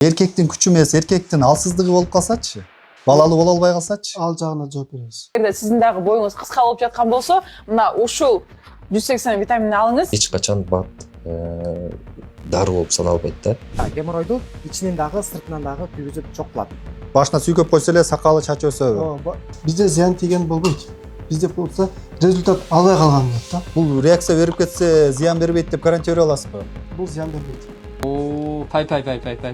Эркектин күчү эмес, эркектин алсыздыгы болуп калсачы, балалуу боло албай калсачы. Ал жагына жооп беребиз. Эгерде сиздин дагы боюңуз кыска болуп жаткан болсо, мына ушул 180 витаминин алыңыз. Эч качан бат дару болуп саналбайт да. Геморройду ичинен дагы, сыртынан дагы күйгүзүп чок кылат. Башына сүйкөп койсо эле сакалы чачы өсөбү. Бизде зыян тийген болбойт. Бизде болсо результат албай калган болот да. Бул реакция берип кетсе зыян бербейт деп гарантия бере аласызбы? Бул зыян бербейт.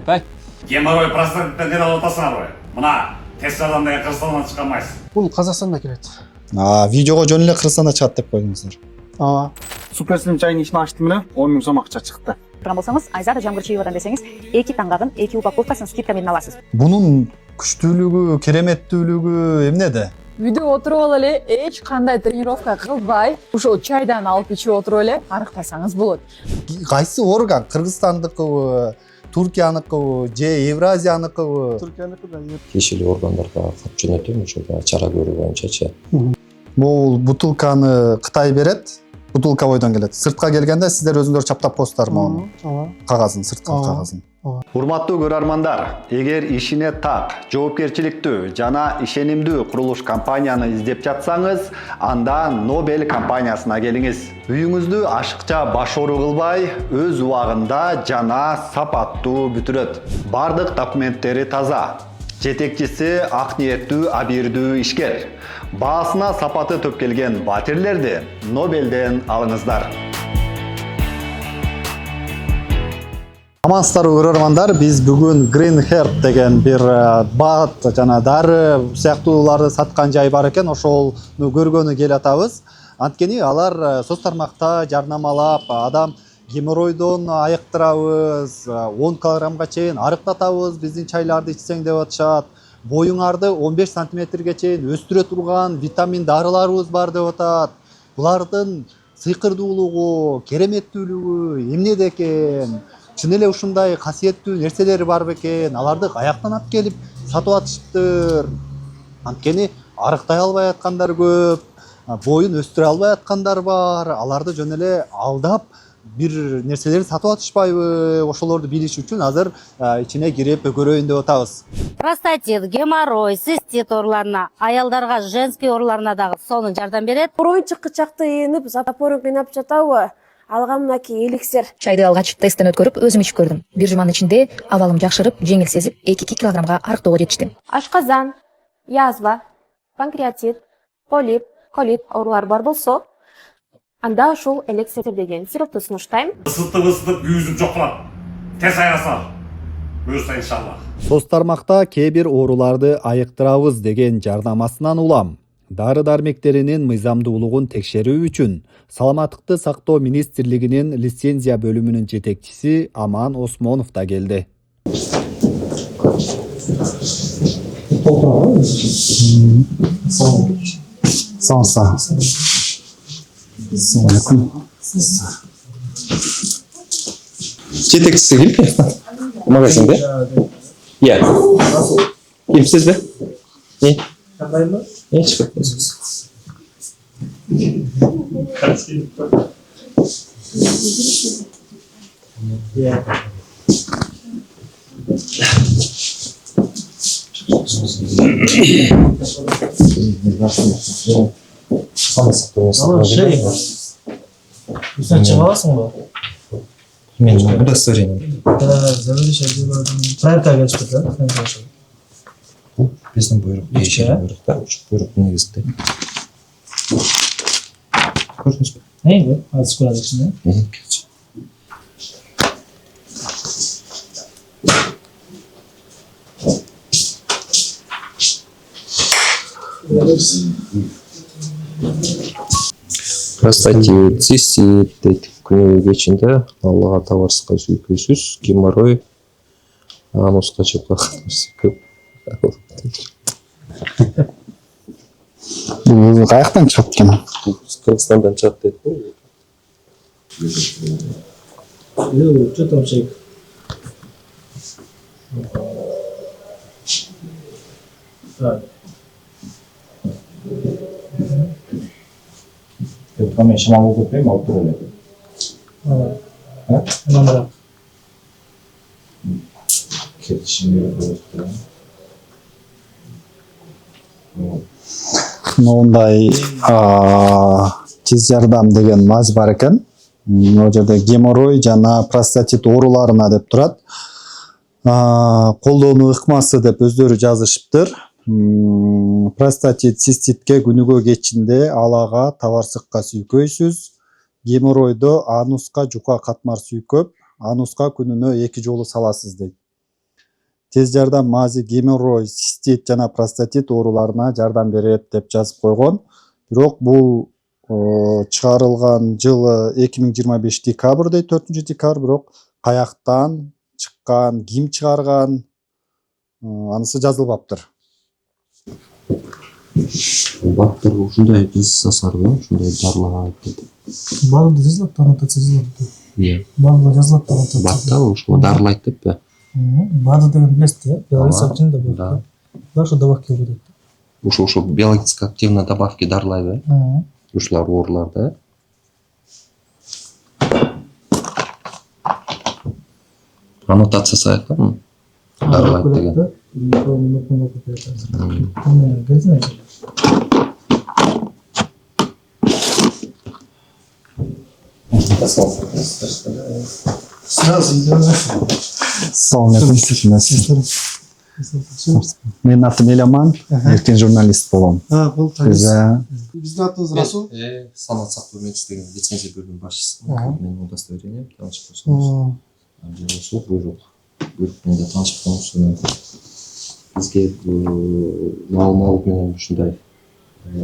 Пай. Геморрой простатиттен кете алып атасыңарбы? Мына Тесладан деген Кыргызстандан чыкканбайсыз. Бул Казакстанда келет. Видеого жөн эле Кыргызстанда чыгат деп койдуңуздар. Суперслим чайын ишин ачтым эле 10 000 сом акча чыкты. болсаңыз, айзада жамгыр чейип атам десеңиз, 2 таңгагын 2 упаковкасын скидка менен аласыз. Бунун күчтүүлүгү, кереметтүүлүгү эмнеде? Үйдө отуруп алып эле эч кандай тренировка кылбай, ушул чайдан алып ичип отуруп эле аныктасаңыз болот. Кайсы орган? Кыргызстандыкыбы, Туркияныкыбы, же Евразияныкыбы? Түркияныкы да. Тиешелүү органдарга кат жөнөтөм, ошо чара көрүү боюнчачы. Бул бутылканы Кытай берет. Бутылка бойдон келет. Сыртка келгенде сиздер өзүңөр чаптап коесуздар мону. Кагазын, сырткы кагазын. Урматтуу көрөрмандар, эгер ишине так, жоопкерчиликтүү жана ишенимдүү курулуш компанияны издеп жатсаңыз, анда Nobel компаниясына келиңиз. Үйүңүздү ашыкча баш оору кылбай, өз убагында жана сапаттуу бүтүрөт. Бардык документтери таза. Жетекчиси ак ниеттүү, абийирдүү ишкер. Баасына сапаты төп келген батирлерди Nobelден алыңыздар. Амансыздар көрөрмандар, биз бүгүн Green Herb деген бир бат жана дары сыяктууларды саткан жай бар экен, ошону көргөнү келе атабыз. Анткени алар соц тармакта жарнамалап, адам геморройдон айыктырабыз, 10 килограммга чейин арыктатабыз, биздин чайларды ичсең деп атышат. Боюңарды 15 сантиметрге чейин өстүрө турган витамин дарыларыбыз бар деп атат. Булардын сыйкырдуулугу, кереметтүүлүгү эмнеде экен? Чын эле ушундай касиеттүү нерселери бар бекен? Аларды каяктан алып келип сатып атышыптыр? Анткени арыктай албай аткандар көп, боюн өстүрө албай аткандар бар. Аларды жөн эле алдап бир нерселерди сатып атышпайбы? Ошолорду билиш үчүн азыр ичине кирип көрөйүн деп атабыз. Простатит, геморрой, цистит ооруларына, аялдарга женский ооруларына дагы сонун жардам берет. Оюнчу кычакты ийнеп, запорун кыйнап жатабы? Алган мынакей эликсир. Чайды алгач тесттен өткөрүп, өзүм ичип көрдүм. Бир жуманын ичинде абалым жакшырып, жеңил сезип, 2 килограммга арыктоого жетиштим. Ашказан, язва, панкреатит, полип, колит оорулар бар болсо, анда ушул эликсир деген сиропту сунуштайм. Ысытып күйүзүп жок кылат. Тез айраса. Буюрса иншалла. Соц тармакта кээ бир ооруларды айыктырабыз деген жарнамасынан улам. Дары-дармектеринин мыйзамдуулугун текшерүү үчүн Саламаттыкты сактоо министрлигинин лицензия бөлүмүнүн жетекчиси Аман Осмонов да келди. Жетекчиси ким? Магазинде? Иә. Кимсиз бе? Не? Кандайбы? Эч көп. Sen çıkamazsın mı? Мен удостоверение. Проектка geçip de. Биздин буйрук, буйруктар, буйрук негизинде. Көрдүңүзбү? Neydi? Azıcık kuralım şimdi. Простатит, цистит дейт. Күнү кечинде Аллага табарсызга сүйкүсүз, геморрой, ануска чыгып калган. Бул каяктан чыгат экен? Кыргызстандан чыгат дейт. Что там чек? Так. Мен шамал болуп кетпейм, алып туруп эле. Номер. Мындай тез жардам деген маз бар экен. Ол жерде геморрой жана простатит ооруларына деп турат. Колдонуу ыкмасы деп өздөрү жазышыптыр. Простатит циститке күнүгө кечинде алага табарсыкка сүйкөйсүз. Геморройдо ануска жука катмар сүйкөп, ануска күнүнө 2 жолу саласыз дейт. Тез жардам мази геморрой, цистит жана простатит ооруларына жардам берет деп жазып койгон. Бирок бул чыгарылган жылы 2025 декабрь дейт, 4 декабрь, бирок каяктан чыккан, ким чыгарган, анысы жазылбаптыр. Баттар ушундай жасасарбы, ушундай дарылар айтып. Барлығы жазылады, аннотация жазылады. Иә. Барлығы жазылады, аннотация. Батта ушул дарылайт деппи? База деген билесиз, биологически активный добавки. Башка добавки будет. Ушул биологически активный добавки дарылайбы? Ушулар ооруларда. Аннотациясы айтканмы? Дарылайт деген. Сразу идем. Менин атым Эламан, эртең журналист болом. Бул Биз биздин атыбыз Расул. Санат сактоо медицинасы лицензия бөлүмүнүн башчысымын. Менин удостоверением таанышып койсоңуз. Расул буйрук. Менде таанышып койсоңуз. Бизге маалымат менен ушундай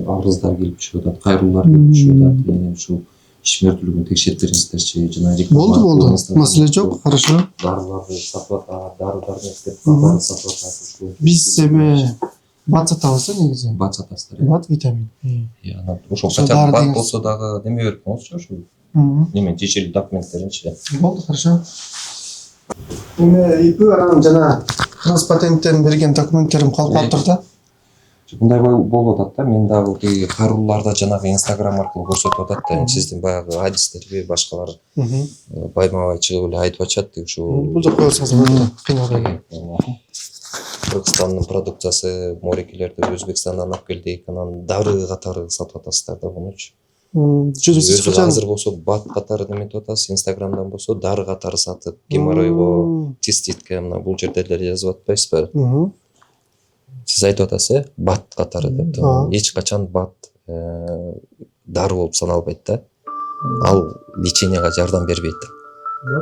арыздар келип түшүп атат, кайрылуулар келип түшүп атат. Ушул ишмердүүлүгүн текшерип бериңиздерчи жана реклама. Болду. Маселе жок, хорошо. Дарыларды сатып атат, дары-дармек деп сатып атат. Биз эме бат сатабыз да негизи. Бат сатасыздар. Бат витамин. Анан ошол качан бат болсо дагы неме берип коңузчу ошол. Неме тиешелүү документтеринчи. Болду, хорошо. Эме ИП анан жана транспатенттен берген документтерим калып калыптыр да. Мындай болуп атат да, мен дагы тиги кайрылууларда жанагы Instagram аркылуу көрсөтүп атат да, сиздин баягы адистерби башкалар байма-бай чыгып эле айтып атышат ушул. Бул жакка көрсөңүз болот, кыйналбай. Кыргызстандын продукциясы морекелерди Өзбекстандан алып келдик, анан дары катары сатып атасыздар да мунучу. Азыр болсо бат катары неметип атасыз, Instagramдан болсо дары катары сатып, геморройго, циститке, мына бул жерде эле жазып атпайсызбы? Сиз айтып атасыз, бат катары деп. Эч качан бат дары болуп саналбайт да. Ал леченияга жардам бербейт.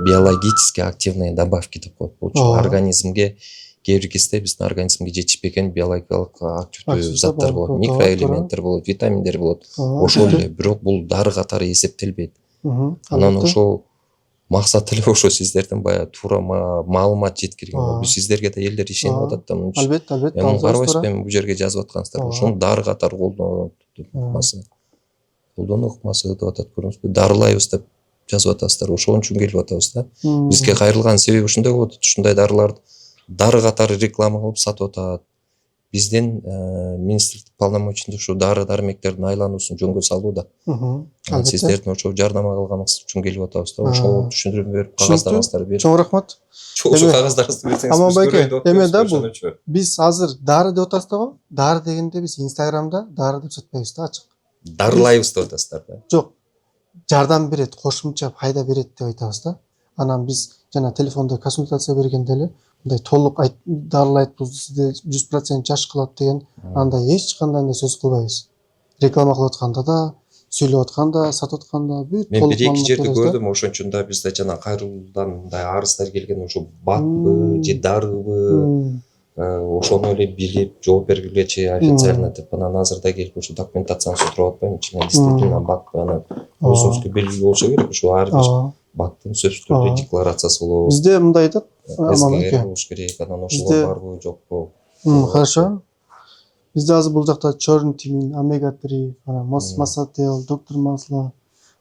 Биологически активные добавки деп коет. Бул организмге кээ бир кезде биздин организмге жетишпеген биологиялык активдүү заттар болот, микроэлементтер болот, витаминдер болот. Ошол эле, бирок бул дары катары эсептелбейт. Анан ошол максаты эле ошо сиздердин баягы туура маалымат жеткирген. Биз сиздерге да элдер ишенип атат да мынча. Албетте, Эми карабайсызбы, эми бул жерге жазып аткансыздар. Ошону дары катары колдонот деп ыкмасы. Колдонуу ыкмасы деп атат, көрүңүзбү? Дарылайбыз деп жазып атасыздар. Ошон үчүн келип атабыз да. Бизге кайрылган себеби ушундай болуп атат. Ушундай дарыларды дары катары реклама кылып сатып атат. Биздин министрликтик полномочиялар ушу дары-дармектердин айлануусун жөнгө салууда. Сиздердин ошо жардама кылганыңыз үчүн келип атабыз да. Ошол түшүндүрүп берип, кагаздарыңыздарды берип. Чоң рахмат. Ошо кагаздарыңызды берсеңиз. Аманбайке, эме да бул. Биз азыр дары деп атасыз да. Дары дегенде биз Instagramда дары деп сатпайбыз да, ачык. Дарылайбыз деп атасыздар да. Жок. Жардам берет, кошумча пайда берет деп айтабыз да. Анан биз жана телефондо консультация бергенде эле мындай толук дарылайт, бул сизде 100% жаш кылат деген андай эч кандай сөз кылбайбыз. Реклама кылып атканда да, сүйлөп атканда, сатып атканда бүт толук. Мен бир-эки жерде көрдүм, ошон үчүн да бизде жана кайрылуудан мындай арыздар келген, ошо батбы же дарыбы, ошону эле билип жооп бергилечи официально деп, анан азырда келип ушу документацияны сурап атпаймынчы, мен действительно батпы, анан өзүңүзгө белгилүү болсо керек, ушу ар бир баттын сөзсүз түрдө декларациясы болобу. Бизде мындай айтат, Аманбеке болуш керек, анан ошолор барбы, жокпу? Хорошо. Бизде азыр бул жакта черный тимин, омега 3, анан масател, доктор масло,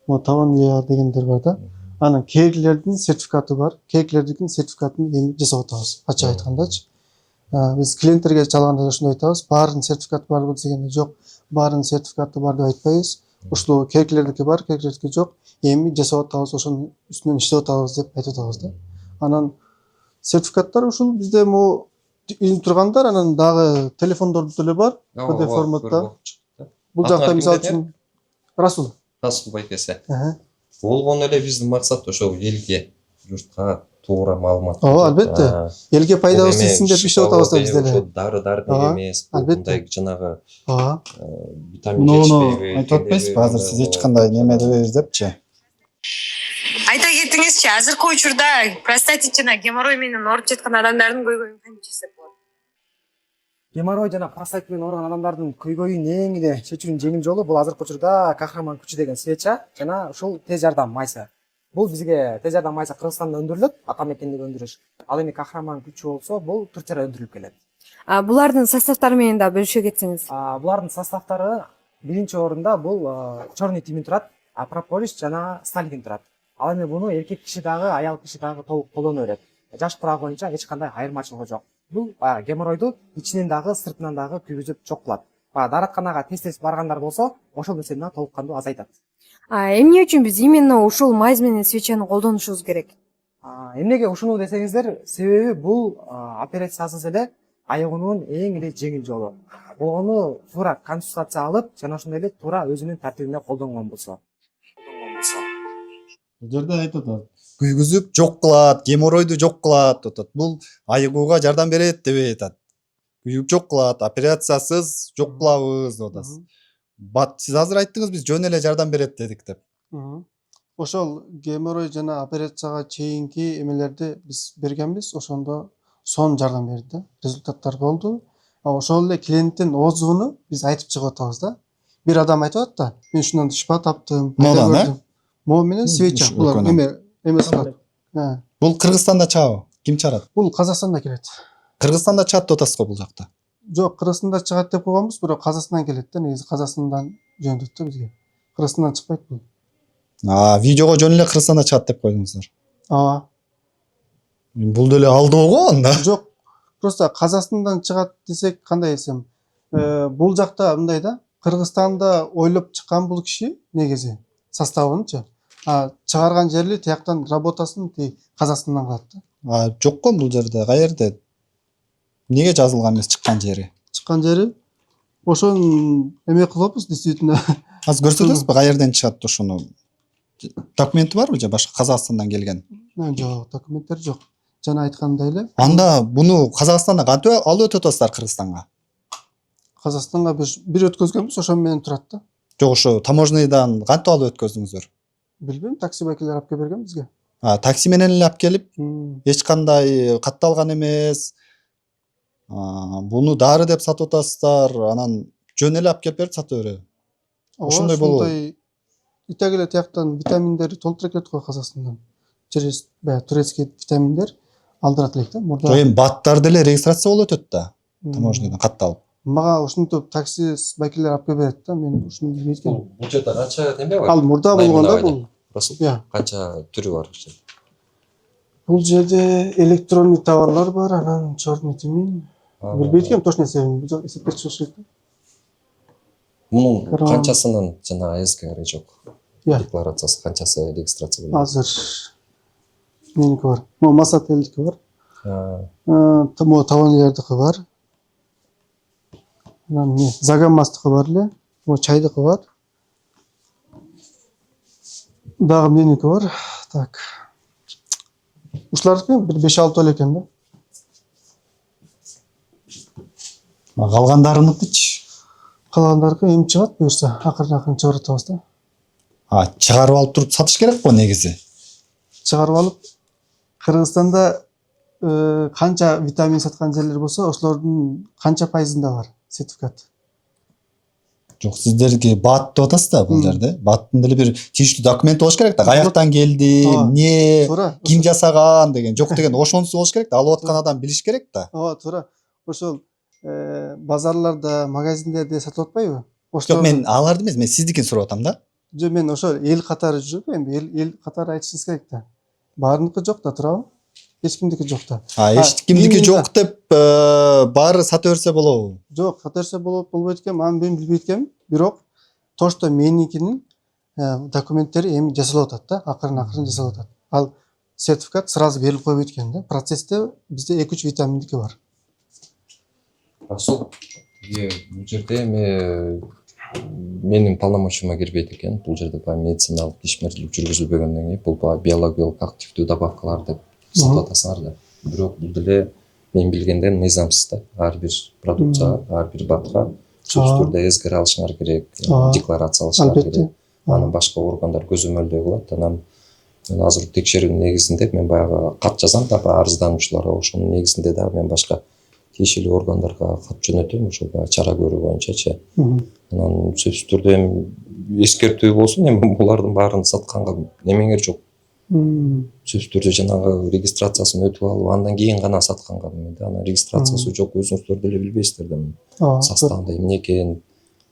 таванлия дегендер бар да. Анан кейгилердин сертификаты бар. Кейгилердин сертификатын эми жасап атабыз. Ачык айткандачы. Биз клиенттерге чалганда ушундай айтабыз. Баардын сертификаты барбы дегенде жок. Баардын сертификаты бар деп айтпайбыз. Ушул кейгилердики бар, кейгилердики жок. Эми жасап атабыз, ошонун үстүнөн иштеп атабыз деп айтып атабыз да. Анан Сертификаттар ушул бизде могу илинип тургандар, анан дагы телефондордо деле бар PDF форматта. Бул жакта мисалы үчүн Расул. Расул байкесе. Болгону эле биздин максат ошол элге, журтка туура маалымат. Ооба, албетте. Элге пайдабыз тийсин деп иштеп атабыз да биз деле. Ошол дары эмес, мындай жанагы витамин Муну айтып атпайсызбы, азыр сиз эч кандай немедебиз депчи. Айта кетиңизчи, азыркы учурда простатит жана геморрой менен ооруп жаткан адамдардын көйгөйүн кантип чечсек болот? Геморрой жана простатит менен ооруган адамдардын көйгөйүн эң эле чечүүнүн жеңил жолу бул азыркы учурда кахраман күчү деген свеча жана ушул тез жардам майса. Бул бизге тез жардам майса Кыргызстанда өндүрүлөт, ата мекендеги өндүрүш. Ал эми кахраман күчү болсо, бул Турцияда өндүрүлүп келет. Булардын составтары менен да бөлүшө кетсеңиз. Булардын составтары биринчи орунда бул черный тимин турат, прополис жана сталин турат. Ал эми буну эркек киши дагы, аял киши дагы толук колдоно берет. Жаш курагы боюнча эч кандай айырмачылыгы жок. Бул геморройду ичинен дагы, сыртынан дагы күйгүзүп жок кылат. Даратканага тез баргандар болсо, ошол нерсени толук кандуу азайтат. Эмне үчүн биз именно ушул майз менен свечаны колдонушубуз керек? Эмнеге ушуну десеңиздер, себеби бул операциясыз эле айыгуунун эң эле жеңил жолу. Болгону туура консультация алып, жана ошондой эле туура өзүнүн тартибинде колдонгон болсо. Бул жерде айтып атат. Күйгүзүп жок кылат, геморройду жок кылат деп атат. Бул айыгууга жардам берет деп атат. Күйүп жок кылат, операциясыз жок кылабыз деп атасыз. Сиз азыр айттыңыз, биз жөн эле жардам берет дедик деп. Ошол геморрой жана операцияга чейинки эмелерди биз бергенбиз, ошондо сонун жардам берди. Результаттар болду. Ошол эле клиенттин оозуну биз айтып чыгып атабыз да. Бир адам айтып атат да, мен ушундан шифа таптым, пайда көрдүм. Мо менен свеча булар эме сатат. Бул Кыргызстанда чыгабы? Ким чыгарат? Бул Казакстанда келет. Кыргызстанда чыгат деп атасыз го бул жакта. Жок, Кыргызстанда чыгат деп койгонбуз, бирок Казакстандан келет да, негизи Казакстандан жөндөт да бизге. Кыргызстандан чыкпайт бул. Видеого жөн эле Кыргызстанда чыгат деп койдуңуздар. Бул деле алдоо го анда. Жок, просто Казакстандан чыгат десек кандай десем, бул жакта мындай да, Кыргызстанда ойлоп чыккан бул киши негизи составынчы. Чыгарган жери тияктан работасын Казакстандан кылат да. Жок го бул жерде, каерде? Эмнеге жазылган эмес чыккан жери? Чыккан жери ошон эме кылабыз действительно. Азыр көрсөтөсүзбү каерден чыгат ошону? Документи барбы же башка Казакстандан келген? Жок, документтер жок. Жана айткандай эле. Анда буну Казакстандан кантип алып өтүп атасыздар Кыргызстанга? Казакстанга бир өткөзгөнбүз, ошон менен турат да. Жок, ошо таможнядан кантип алып өткөздүңүздөр? Билбейм, такси байкелер алып келип берген бизге. Такси менен эле алып келип, эч кандай катталган эмес. Буну дары деп сатып атасыздар, анан жөн эле алып келип берип сатып береби? Ошондой болобу? Итак эле тияктан витаминдерди толтура келет го Казакстандан. Через турецкий витаминдер алдырат элек да. Жок, эми баттар деле регистрация болуп өтөт да. Таможнядан катталып. Мага ушинтип такси байкелер алып келип берет да, мен ушуну билбейт экенмин. Бул жерде канча неме бар? Ал мурда болгон да бул. Расул. Канча түрү бар? Бул жерде электронный товарлар бар, анан черный тимин. Билбейт экенмин точно эсебин. Бул эсептеп чыгыш керек да. Мунун канчасынын жана АСК жок. Декларациясы канчасы регистрация болот? Азыр меники бар. Могу Масателдики бар. Могу Таванлердики бар. Анан Загаммастыкы бар эле. Могу Чайдыкы бар. Дагы меники бар. Так. Ушулардыкы бир 5-6 эле экен да. Калгандарыныкычы? Калгандарыкы эми чыгат буюрса, акырын чыгарып атабыз да. Чыгарып алып туруп сатыш керек го негизи. Чыгарып алып Кыргызстанда канча витамин саткан жерлер болсо, ошолордун канча пайызында бар сертификат. Жок, сиздерге бат деп атасыз да бул жерде. Баттын деле бир тийиштүү документи болуш керек да. Каяктан келди, эмне, ким жасаган деген. Жок деген ошонусу болуш керек да. Алып аткан адам билиш керек да. Ооба, туура. Ошол базарларда, магазиндерде сатып атпайбы? Жок, мен аларды эмес, мен сиздикин сурап атам да. Жок, мен ошол эл катары жүрүп, эми эл катары айтышыңыз керек да. Баарыныкы жок да, туурабы? Эч кимдики жок да. Эч кимдики жок деп баары сата берсе болобу? Жок, сата берсе болбойт экен, мен билбейт экенмин. Бирок точно меникинин документтери эми жасалып атат да, акырын жасалып атат. Ал сертификат сразу берилип коюп кеткен да. Процессте бизде 2-3 витаминдики бар. Сол бул жерде менин полномочияма кирбейт экен. Бул жерде баягы медициналык ишмердүүлүк жүргүзүлбөгөндөн кийин бул баягы биологиялык активдүү добавкалар деп сатып атасыңар да. Бирок бул деле мен билгенден мыйзамсыз да. Ар бир продукцияга, ар бир батка сөзсүз түрдө эскере алышыңар керек, декларация алышыңар керек. Анан башка органдар көзөмөлдөө кылат. Анан мен азыр текшерүүнүн негизинде мен баягы кат жазам да арыздануучуларга, ошонун негизинде дагы мен башка тиешелүү органдарга кат жөнөтөм, ошол баягы чара көрүү боюнчачы. Анан сөзсүз түрдө эми эскертүү болсун, эми булардын баарын сатканга немеңер жок. Сөзсүз түрдө жанагы регистрациясын өтүп алып, андан кийин гана сатканга эме да. Анан регистрациясы жок, өзүңүздөр деле билбейсиздер да. Составында эмне экен,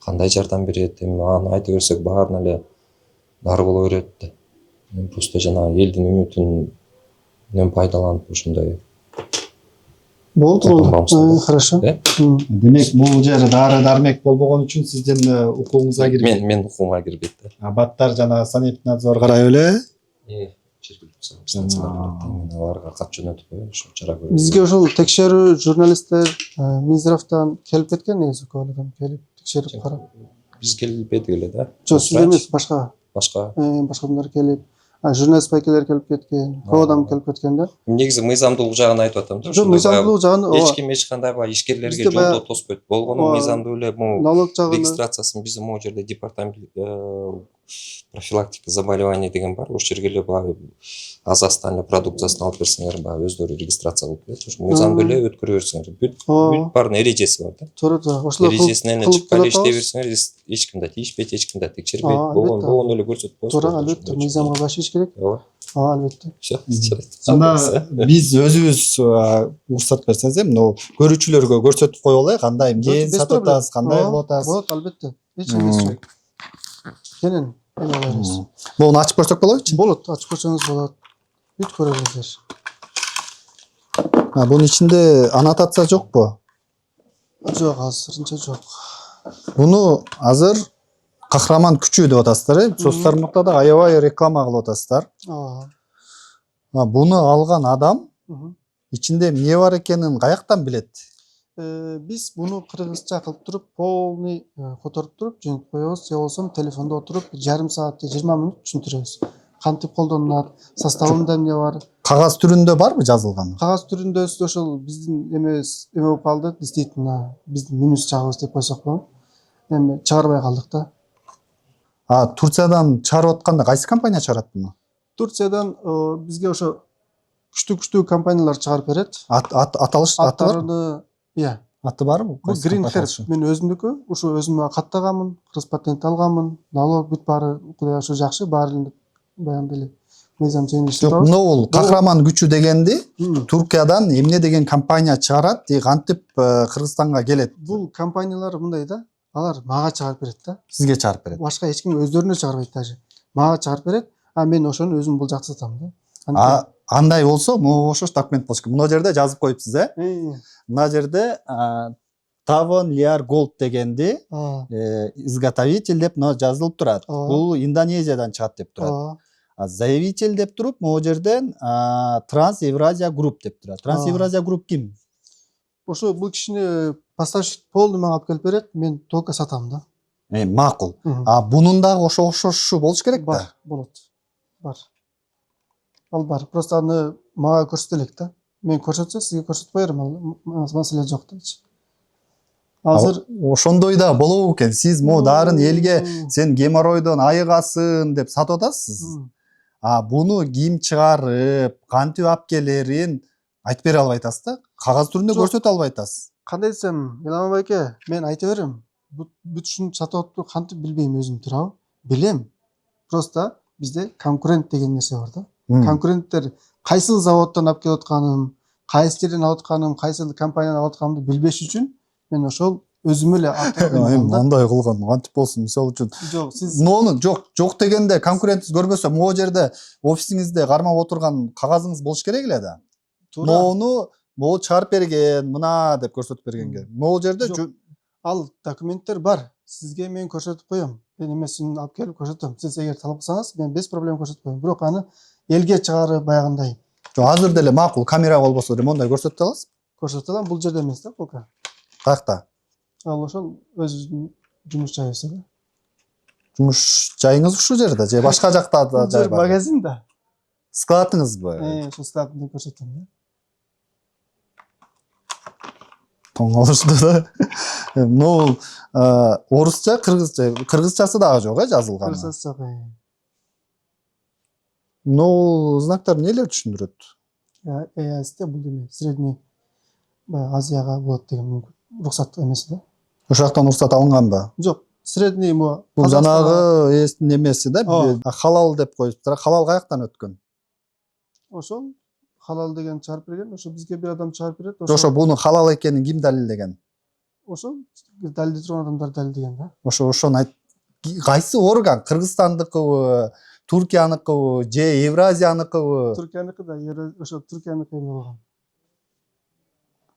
кандай жардам берет, эми аны айта берсек баарына эле дары боло берет да. Мен просто жанагы элдин үмүтүнөн пайдаланып ошондой. Болду. Хорошо. Демек бул жер дары дармек болбогон үчүн сиздин укугуңузга кирбейт. Мен укугума кирбейт да. Баттар жана санэпиднадзор карай эле. Аларга кат жөнөтүп коюм, ошо чара көрүп. Бизге ошол текшерүү журналисттер Минздравтан келип кеткен, негизи көп адам келип текшерип карап. Биз келбедик эле да. Жок, сиз эмес, башка адамдар келип, журналист байкелер келип кеткен, көп адам келип кеткен да. Негизи мыйзамдуулук жагын айтып атам да. Жок, мыйзамдуулук жагын эч ким эч кандай баягы ишкерлерге жолдо тоспойт. Болгону мыйзамдуу эле налог жагын регистрациясын биздин могу жерде департамент профилактика заболеваний деген бар. Ошол жерге эле баягы азастан эле продукциясын алып берсеңер, баягы өздөрү регистрация кылып берет. Ошо мыйзамдуу эле өткөрө берсеңер. Бүт баардын эрежеси бар да. Туура. Ошол эрежесинен чыккан эле иштей берсеңер, эч ким да тийишпейт, эч ким да текшербейт. Болгону эле көрсөтүп коесуз. Туура, албетте, мыйзамга башиш керек. Албетте. Анда биз өзүбүз уруксат берсеңиз, мына көрүүчүлөргө көрсөтүп коюп алайык, кандай эмне сатып атасыз, кандай кылып атасыз. Болот, албетте. Эч кимге жок. Кенен Буну ачып көрсөк болобучу? Болот, ачып көрсөңүз болот. Бүт көрөсүздөр. Бунун ичинде аннотация жокпу? Жок, азырынча жок. Буну азыр кахраман күчү деп атасыздар, соц тармакта да аябай реклама кылып атасыздар. Буну алган адам ичинде эмне бар экенин каяктан билет? Биз буну кыргызча кылып туруп, полный которуп туруп жөнөтүп коебуз, же болбосо телефондо отуруп жарым саат, 20 мүнөт түшүндүрөбүз. Кантип колдонулат, составында эмне бар? Кагаз түрүндө барбы жазылган? Кагаз түрүндө ошол биздин эме болуп калды, действительно биздин минус жагыбыз деп койсок болот. Эми чыгарбай калдык да. Турциядан чыгарып атканда кайсы компания чыгарат буну? Турциядан бизге ошо күчтүү компаниялар чыгарып берет. Аттарыны аты барбы? Бул Green Herb мен өзүмдүкү, ушу өзүмө каттаганмын, кыргыз патент алганмын, налог бүт баары кудай ошо жакшы, баары баягы эле мыйзам чегинде иштеп атабыз. Жок, бул кахраман күчү дегенди Туркиядан эмне деген компания чыгарат, кантип Кыргызстанга келет? Бул компаниялар мындай да, алар мага чыгарып берет да. Сизге чыгарып берет. Башка эч ким өздөрүнө чыгарбайт даже. Мага чыгарып берет, мен ошону өзүм бул жакта сатам да. Андай болсо, могу окшош документ болуш керек. Мына жерде жазып коюпсуз, Мына жерде Tavon Liar Gold дегенди изготовитель деп жазылып турат. Бул Индонезиядан чыгат деп турат. Заявитель деп туруп, могу жерден Транс Евразия Групп деп турат. Транс Евразия Групп ким? Ошо бул кишини поставщик полный мага алып келип берет, мен только сатам да. Макул. Бунун дагы ошо окшошу болуш керек да. Болот. Бар. Ал бар. Просто аны мага көрсөтө элек да. Мен көрсөтсө сизге көрсөтүп коерм, маселе жок дейчи. Азыр ошондой да болобу экен. Сиз могу дарын элге сен геморройдон айыгасың деп сатып атасыз. Буну ким чыгарып, кантип алып келерин айтып бере албай атасыз да. Кагаз түрүндө көрсөтө албай атасыз. Кандай десем, Элама байке, мен айта берем. Бүт ушуну сатып атып кантип билбейм өзүм туурабы? Билем. Просто бизде конкурент деген нерсе бар да. Конкуренттер кайсыл заводдон алып келип атканын, кайсы жерден алып атканын, кайсыл компаниядан алып атканымды билбеш үчүн мен ошол өзүм эле андай кылган кантип болсун, мисалы үчүн. Жок, сиз жок дегенде конкурентиңиз көрбөсө, могу жерде офисиңизде кармап отурган кагазыңыз болуш керек эле да. Моуну могу чыгарып берген, мына деп көрсөтүп бергенге. Могу жерде ал документтер бар. Сизге мен көрсөтүп коем. Мен эмесин алып келип көрсөтөм. Сиз эгер талап кылсаңыз, мен без проблем көрсөтүп коем. Бирок аны элге чыгарып баягындай Жок, азыр деле макул камера болбосо ремонтдай көрсөтө аласыз. көрсөтө алам. Бул жерде эмес да, полка. Каякта? Ал ошол өзүнүн жумуш жайыбыз да. Жумуш жайыңыз ушул жерде же башка жакта да жай бар? Магазин да. Складыңызбы? Ошо складты көрсөтөм да. Тоң алышты да. Ну, орусча, кыргызча, кыргызчасы дагы жок, жазылган. Кыргызчасы жок. Ну, знактар нелер түшүндүрөт? ЭАСте бул эме средний баягы Азияга болот деген уруксат эмеси да. Ошол жактан уруксат алынганбы? Жок, средний бул Бул жанагы эстин эмеси да, халал деп коюптур. Халал каяктан өткөн? Ошол халал деген чыгарып берген, ошо бизге бир адам чыгарып берет. Ошо буну халал экенин ким далилдеген? Ошол далилдей турган адамдар далилдеген да. Ошону айт. Кайсы орган? Кыргызстандыкыбы, Туркияныкыбы, же Евразияныкыбы? Туркияныкы да, ошо Туркияныкы эме болгон.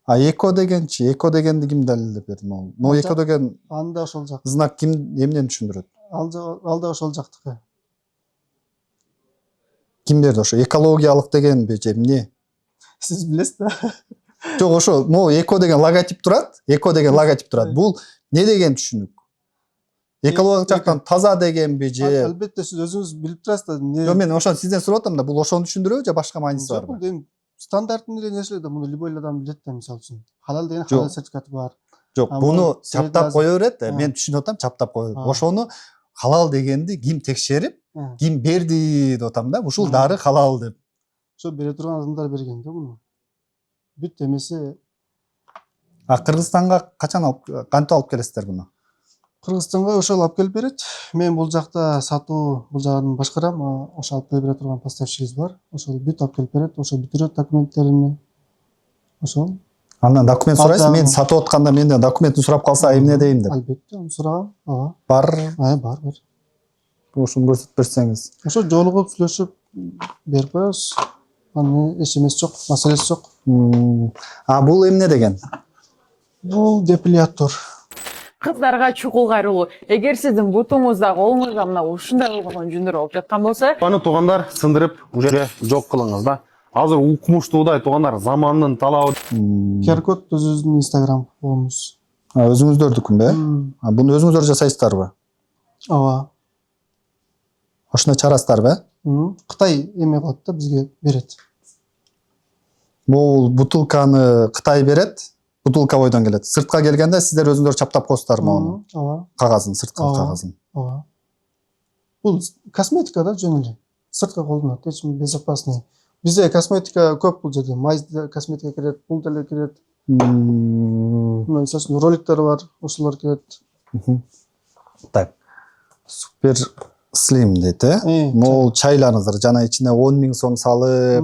Эко дегенчи, эко дегенди ким далилдеп берди? Но эко деген Анда ошол жак. знак ким эмнени түшүндүрөт? Ал да ошол жактыкы. Ким берди ошо? Экологиялык дегенби же эмне? Сиз билесиз да. Жок, ошо, эко деген логотип турат. Эко деген логотип турат. Бул не деген түшүнүк? Экологиялык жактан таза дегенби же? Албетте сиз өзүңүз билип турасыз да. Жок, мен ошону сизден сурап атам да, бул ошону түшүндүрөбү же башка мааниси Жок, барбы? бул эми стандартный эле нерселер да, муну любой адам билет да, мисалы үчүн. Халал деген халал сертификаты бар. Жок, буну чаптап кое берет, мен түшүнүп атам, чаптап кое берет. Ошону халал дегенди ким текшерип, ким берди деп атам да, ушул дары халал деп. Ошо бере турган адамдар берген да муну. Бүт эмеси. Кыргызстанга кантип алып келесиздер буну? Кыргызстанга ошол алып келип берет. Мен бул жакта сатуу бул жагын башкарам. Ошо алып келип бере турган поставщигибиз бар. Ошол бүт алып келип берет. Ошо бүтүрөт документтерин. Ошол. Андан документ сурайсыз, мен сатып атканда менден документин сурап калса эмне дейм деп. Албетте, аны сурагам. Бар. Бар. Ошону көрсөтүп берсеңиз. Ошо жолугуп сүйлөшүп берип коебуз. Аны эч эмеси жок, маселеси жок. Бул эмне деген? Бул депилятор. Кыздарга чукул кайрылуу. Эгер сиздин бутуңузда, колуңузда мына ушундай болгон жүндөр болуп жаткан болсо, аны туугандар сындырып уже жок кылыңыз да. Азыр укмуштуудай туугандар заманынын талабы. QR-код өзүбүздүн Instagram болумуз. Өзүңүздөрдүкүн бе? Буну өзүңүздөр жасайсыздарбы? Ооба. Ошондой чарасыздарбы? Кытай эме кылат да, бизге берет. Бул бутылканы Кытай берет, бутылка бойдон келет. Сыртка келгенде сиздер өзүңдөр чаптап коесуздарбы ону? Ооба. Кагазын, сырткы кагазын. Ооба. Бул косметика да, жөн эле. Сыртка колдонот, эч безопасный. Бизде косметика көп бул жерде. Майзда косметика кирет, бул деле кирет. Мисалы роликтер бар, ошолор кирет. Так. Супер слим дейт, Могул чайларыңыздар жана ичине 10 000 сом салып,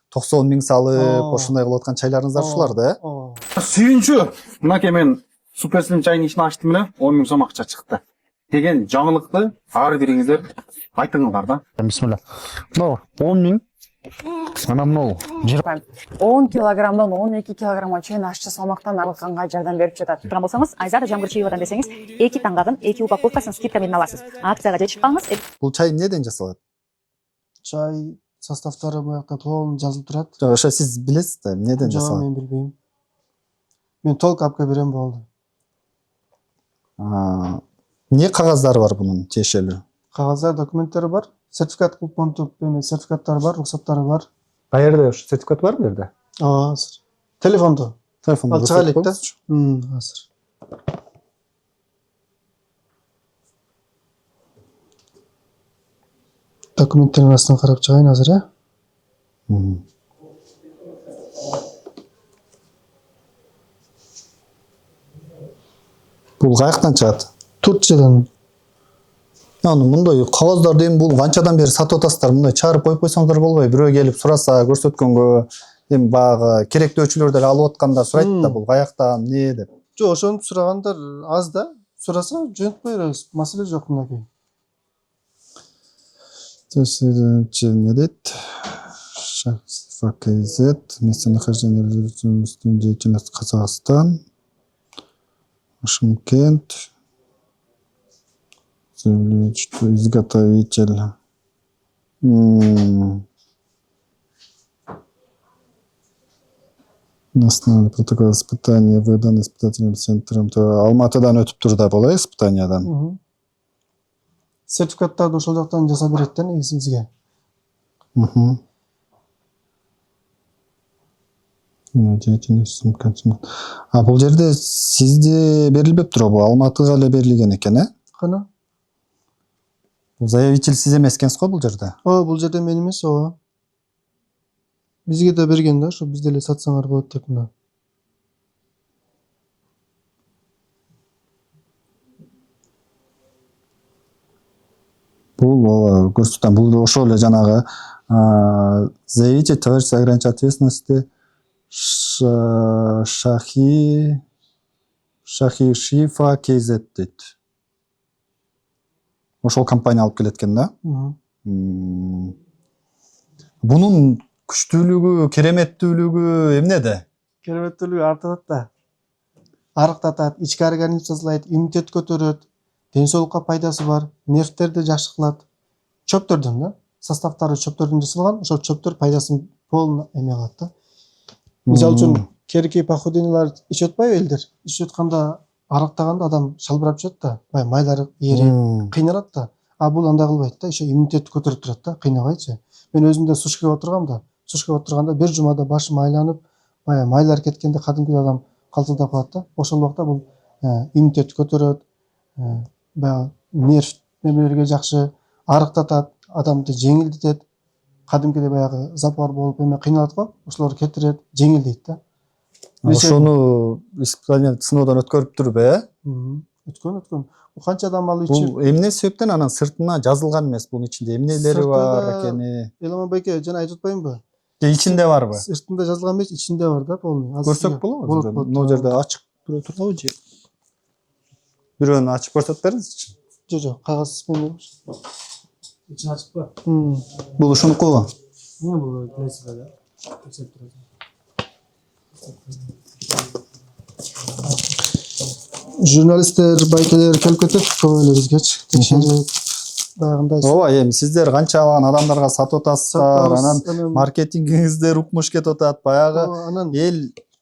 90 000 салып, ошондой кылып аткан чайларыңыздар ушулар да, Сүйүнчү, мынакей мен суперслим чайын ишин ачтым эле, 10 000 сом акча чыкты. Деген жаңылыкты ар бириңиздер айтыңыздар да. Бисмилла. 10 000. Ана мынау 10 килограммдан 12 килограммга чейин ашчы салмактан арылганга жардам берип жатат. Турган болсоңуз, Айзада жамгыр чыйып десеңиз, 2 таңгагын 2 упаковкасын скидка менен аласыз. Акцияга жетишип калыңыз. Бул чай эмнеден жасалат? Чай составтары буякта толук жазылып турат. Жок, ошо сиз билесиз да, эмнеден жасалат? Жок, мен билбейм. Мен толук алып келип берем болду. Эмне кагаздары бар бунун тиешелүү? Кагаздар, документтери бар. Сертификат купонтук сертификаттары бар, руксаттары бар. Каерде ошо сертификат барбы жерде? Ооба, азыр. Телефондо. Телефондо чыга элек да. Азыр. Документтердин астын карап чыгайын азыр, Бул каяктан чыгат? Турциядан. Мындай кагаздарды эми бул канчадан бери сатып атасыздар? Мындай чыгарып коюп койсоңуздар болбойбу? Бирөө келип сураса, көрсөткөнгө, эми баягы керектөөчүлөр деле алып атканда сурайт да, бул каяктан, эмне деп. Жок, ошону сурагандар аз да. Сураса жөнөтүп кое беребиз. Маселе жок мынакей. Не дейт? ФКЗ, местонахождение резолюционной деятельности Казахстан, Шымкент, заявляет, что изготовитель. Национальный протокол испытания выдан испытательным центром. Алматыдан өтүп тур да боло испытаниядан. Сертификаттарды ошол жактан жасап берет да негизи бизге. А бул жерде сизде берилбеп турабы? Алматыга эле берилген экен, Кана? Бул заявитель сиз эмес экенсиз го бул жерде? Бул жерде мен эмес, Бизге да берген да, ошо биз деле сатсаңар болот деп мына. Бул көрсөтөм, бул ошол эле жанагы заявитель товарищ ограниченной ответственности Шахи Шифа КЗ дейт. Ошол компания алып келеткен да. Бунун күчтүүлүгү, кереметтүүлүгү эмнеде? Кереметтүүлүгү артат да. Арыктатат, ички организм тазалайт, иммунитет көтөрөт, ден соолукка пайдасы бар, нервтерди жакшы кылат. Чөптөрдөн да, составтары чөптөрдөн жасалган, ошол чөптөр пайдасын полный эме кылат да. Мисалы үчүн керки похудениялар ичип атпайбы элдер? Ичип атканда арыктаганда адам шалбырап чыгат да, майлары ээрип, кыйналат да. А бул андай кылбайт да, ишо иммунитетти көтөрүп турат да, кыйнабайчы. Мен өзүм да сушкиге отургам да. Сушкиге отурганда бир жумада башым айланып, майлар кеткенде кадимки адам калтырдап калат да. Ошол убакта бул иммунитетти көтөрөт, баягы нерв немелерге жакшы, арыктатат, адамды жеңилдетет. Кадимкидей баягы запор болуп эме кыйналат го, ошолорду кетирет, жеңилдейт да. Ошону испытание сыноодон өткөрүптүрбү, Өткөн. Канча адам ал ичип. Бул эмне себептен анан сыртына жазылган эмес, бунун ичинде эмнелери бар экени? Эламан байке, жана айтып атпаймынбы? Ичинде барбы? Сыртында жазылган эмес, ичинде бар да, полный. Көрсөк болобу? Могу жерде ачык бирөө турбайбы же? Бирөөнү ачып көрсөтүп бериңизчи. Жок, кагаз менен. Ичин ачыкпы? Бул ушунуку. Бул классика да. Текшерип турат. Журналисттер, байкелер келип кетет, көп эле бизгечи. Текшерип баягындай. Ооба, эми сиздер канчалаган адамдарга сатып атасыздар, анан маркетингиңиздер укмуш кетип атат, баягы эл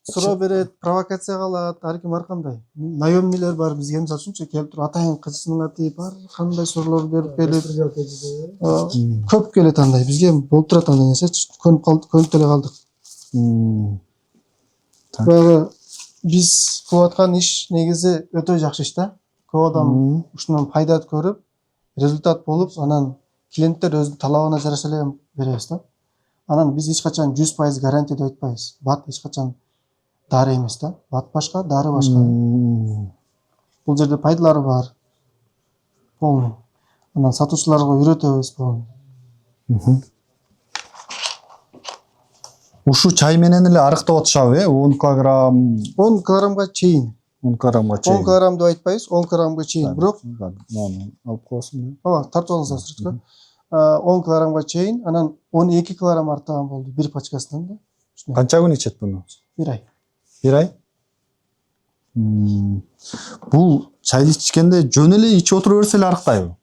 суроо берет, провокация кылат, ар ким ар кандай. Наемнийлер бар бизге, мисалы үчүнчү келип туруп атайын кызчынын атып, ар кандай суроолор берип келип. Көп келет андай, бизге болуп турат андай нерсечи. Көнүп деле калдык. Баягы биз кылып аткан иш негизи өтө жакшы иш да. Көп адам ушундан пайда көрүп, результат болуп, анан клиенттер өзүнүн талабына жараша эле беребиз да. Анан биз эч качан 100% гарантия деп айтпайбыз. Бат эч качан дары эмес да. Бат башка, дары башка. Бул жерде пайдалары бар. Полный. Анан сатуучуларга үйрөтөбүз полный. Ушу чай менен эле арыктап атышабы, 10 килограмм. 10 килограммга чейин. 10 килограммга чейин. 10 килограмм деп айтпайбыз, 10 килограммга чейин. Бирок алып коесуң. Тартып алыңыздар сүрөткө. 10 килограммга чейин, анан 12 килограмм артаган болду бир пачкасынан да. Канча күн ичет буну? 1 ай. 1 ай? Бул чайды ичкенде жөн эле ичип отура берсе эле арыктайбы?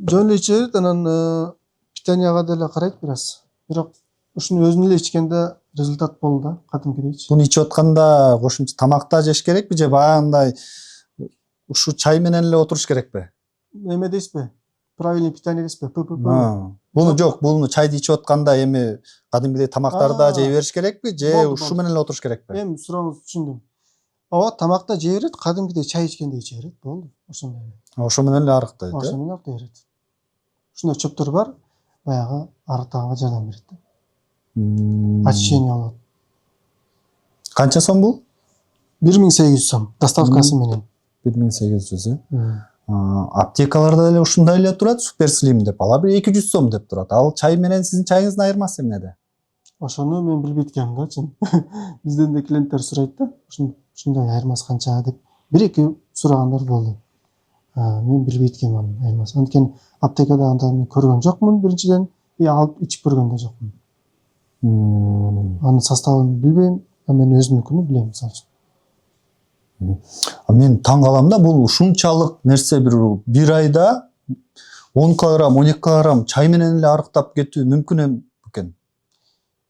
Жөн эле иче берет, анан питанияга деле карайт бир аз. Бирок ушуну өзүн эле ичкенде результат болду да, кадимкидейчи. Буну ичип атканда кошумча тамакта жеш керекпи же баягындай ушу чай менен эле отуруш керекпи? Эме дейсизби? Правильный питание дейсизби? Буну жок, буну чайды ичип атканда эми кадимгидей тамактарды жей бериш керекпи же ушу менен эле отуруш керекпи? Эми сурооңузду түшүндүм. Ооба, тамакта жей берет, кадимгидей чай ичкендей иче берет, болду. Ошондой. Ошо менен эле арыктайт, Ошо менен арыктай берет. Ушундай чөптөр бар, баягы арыктаганга жардам берет да. Очищение алат. Канча сом бул? 1800 сом, доставкасы менен. 1800, аптекаларда эле ушундай эле турат, супер слим деп. Алар 200 сом деп турат. Ал чай менен сиздин чайыңыздын айырмасы эмнеде? Ошону мен билбейт экенмин да, чын. Бизден да клиенттер сурайт да, ушундай айырмасы канча деп. Бир-эки сурагандар болду. Мен билбейт экенмин анын айырмасын. Анткени аптекада анда мен көргөн жокмун биринчиден, алып ичип көргөн да жокмун. Анын составын билбейм, мен өзүмдүкүнү билем мисалы үчүн. Мен таң калам да, бул ушунчалык нерсе бир айда 10 килограмм, 12 килограмм чай менен эле арыктап кетүү мүмкүн экен.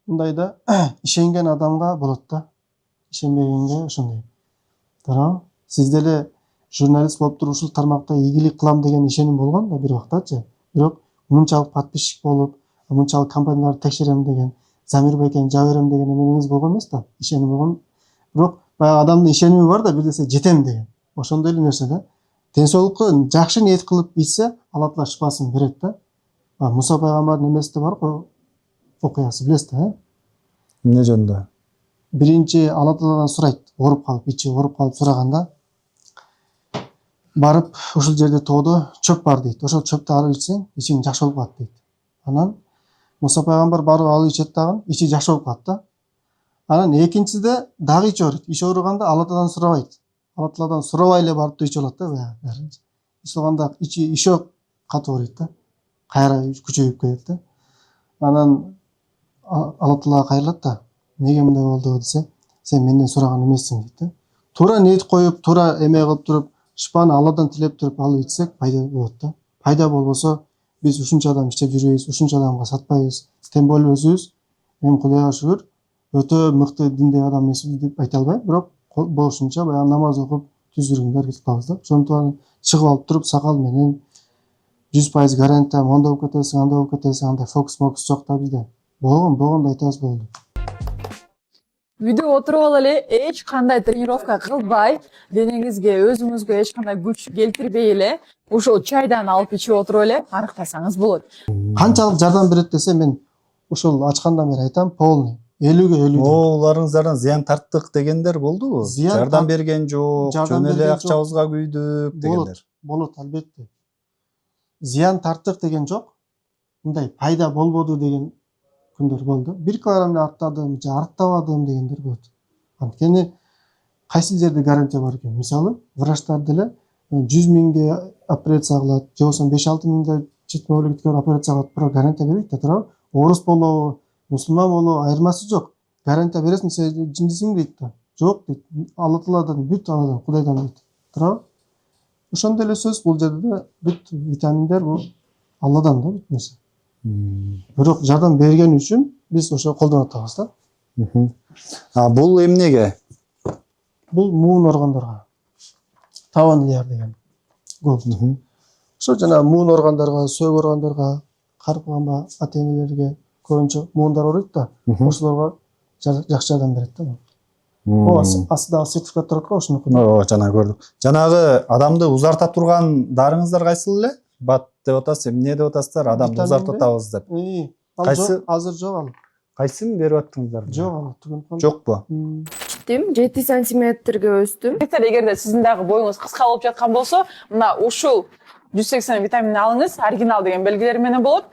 мындай да ишенген адамга болот да. Ишенбегенге ошондой. Туурабы? Сиз деле журналист болуп туруп ушул тармакта ийгилик кылам деген ишеним болгон да бир убактачы. Бирок мынчалык подписчик болуп, мынчалык компанияларды текшерем деген, Замир байкени жаба берем деген эмеңиз болгон эмес да. Ишеним болгон. Бирок баягы адамдын ишеними бар да, бир нерсе жетем деген. Ошондой эле нерсе да. Ден соолукка жакшы ниет кылып ичсе, Алла Таала шифасын берет да. Муса пайгамбардын эмеси бар го, окуясы билесиз да? Эмне жөнүндө? Биринчи Алла Тааладан сурайт, ооруп калып, ичи ооруп калып сураганда, барып ушул жерде тоодо чөп бар дейт. Ошол чөптү алып ичсең, ичиң жакшы болуп калат дейт. Анан Муса пайгамбар барып алып ичет дагы, ичи жакшы болуп калат да. Анан экинчиде дагы ичи ооруйт. Ичи ооруганда Алла Тааладан сурабайт. Алла Тааладан сурабай эле барып ичи болот да, баягы. Ичилганда ичи еще катуу ооруйт да. Кайра күчөйүп кетет да. Анан Алла Таалага кайрылат да. Неге мындай болду десе, сен менден сураган эмессиң дейт да. Туура ниет коюп, туура эме кылып туруп, шифаны Алладан тилеп туруп алып ичсек, пайда болот да. Пайда болбосо, биз ушунча адам иштеп жүрбөйбүз, ушунча адамга сатпайбыз. Тем более өзүбүз, эми Кудайга шүгүр, өтө мыкты диндеги адам эмесбиз деп айта албайм, бирок болушунча баягы намаз окуп түз жүргөнгө аракет кылабыз да. Ошондуктан чыгып алып туруп сакал менен 100% гарантия, монда болуп кетесиң, анда болуп кетесиң, андай фокус жок да бизде. Болгондо айтабыз болду. Үйдө отуруп алып эле эч кандай тренировка кылбай, денеңизге, өзүңүзгө эч кандай күч келтирбей эле, ушул чайдан алып ичип отуруп эле аныктасаңыз болот. Канчалык жардам берет десе, мен ушул ачкандан бери айтам, полный. 50-ге 50. Уларыңыздардан зыян тарттык дегендер болдубу? Жардам берген жок, жөн эле акчабызга күйдүк дегендер. Болот, албетте. Зыян тарттык деген жок. Мындай пайда болбоду деген күндөр болду. 1 килограмм арттадым, же арттабадым дегендер болот. Анткени кайсы жерде гарантия бар экен? Мисалы, врачтар деле 100 миңге операция кылат, же болбосо 5-6 миңге чет мамлекетке операция кылат, бирок гарантия бербейт да, туурабы? Орус болобу, мусулман болобу, айырмасы жок. Гарантия бересиң, сен жиндисиң дейт да. Жок дейт. Алла Тааладан бүт аладан, Кудайдан дейт. Туурабы? Ошондой эле сөз, бул жерде бүт витаминдер бул Алладан да бүт нерсе. Бирок жардам берген үчүн биз ошо колдонуп атабыз да. Бул эмнеге? Бул муун органдарга. Таван лияр деген. Ошо жана муун органдарга, сөйөк органдарга, карпыгамба ата-энелерге көбүнчө муундар ооруйт да. Ошолорго жакшы жардам берет да. Астыдагы сертификат турат го ошонуку. Жана көрдүк. Жанагы адамды узарта турган дарыңыздар кайсыл эле? Бат деп атасыз, эмне деп атасыздар? Адамды узартатабыз деп. Кайсы? Азыр жок ал. Кайсын берип аттыңыздар? Жок ал, түгөнүп калды. Жокпу? 7 сантиметрге өстүм. Эгерде сиздин дагы боюңуз кыска болуп жаткан болсо, мына ушул 180 витамин алыңыз, оригинал деген белгилери менен болот.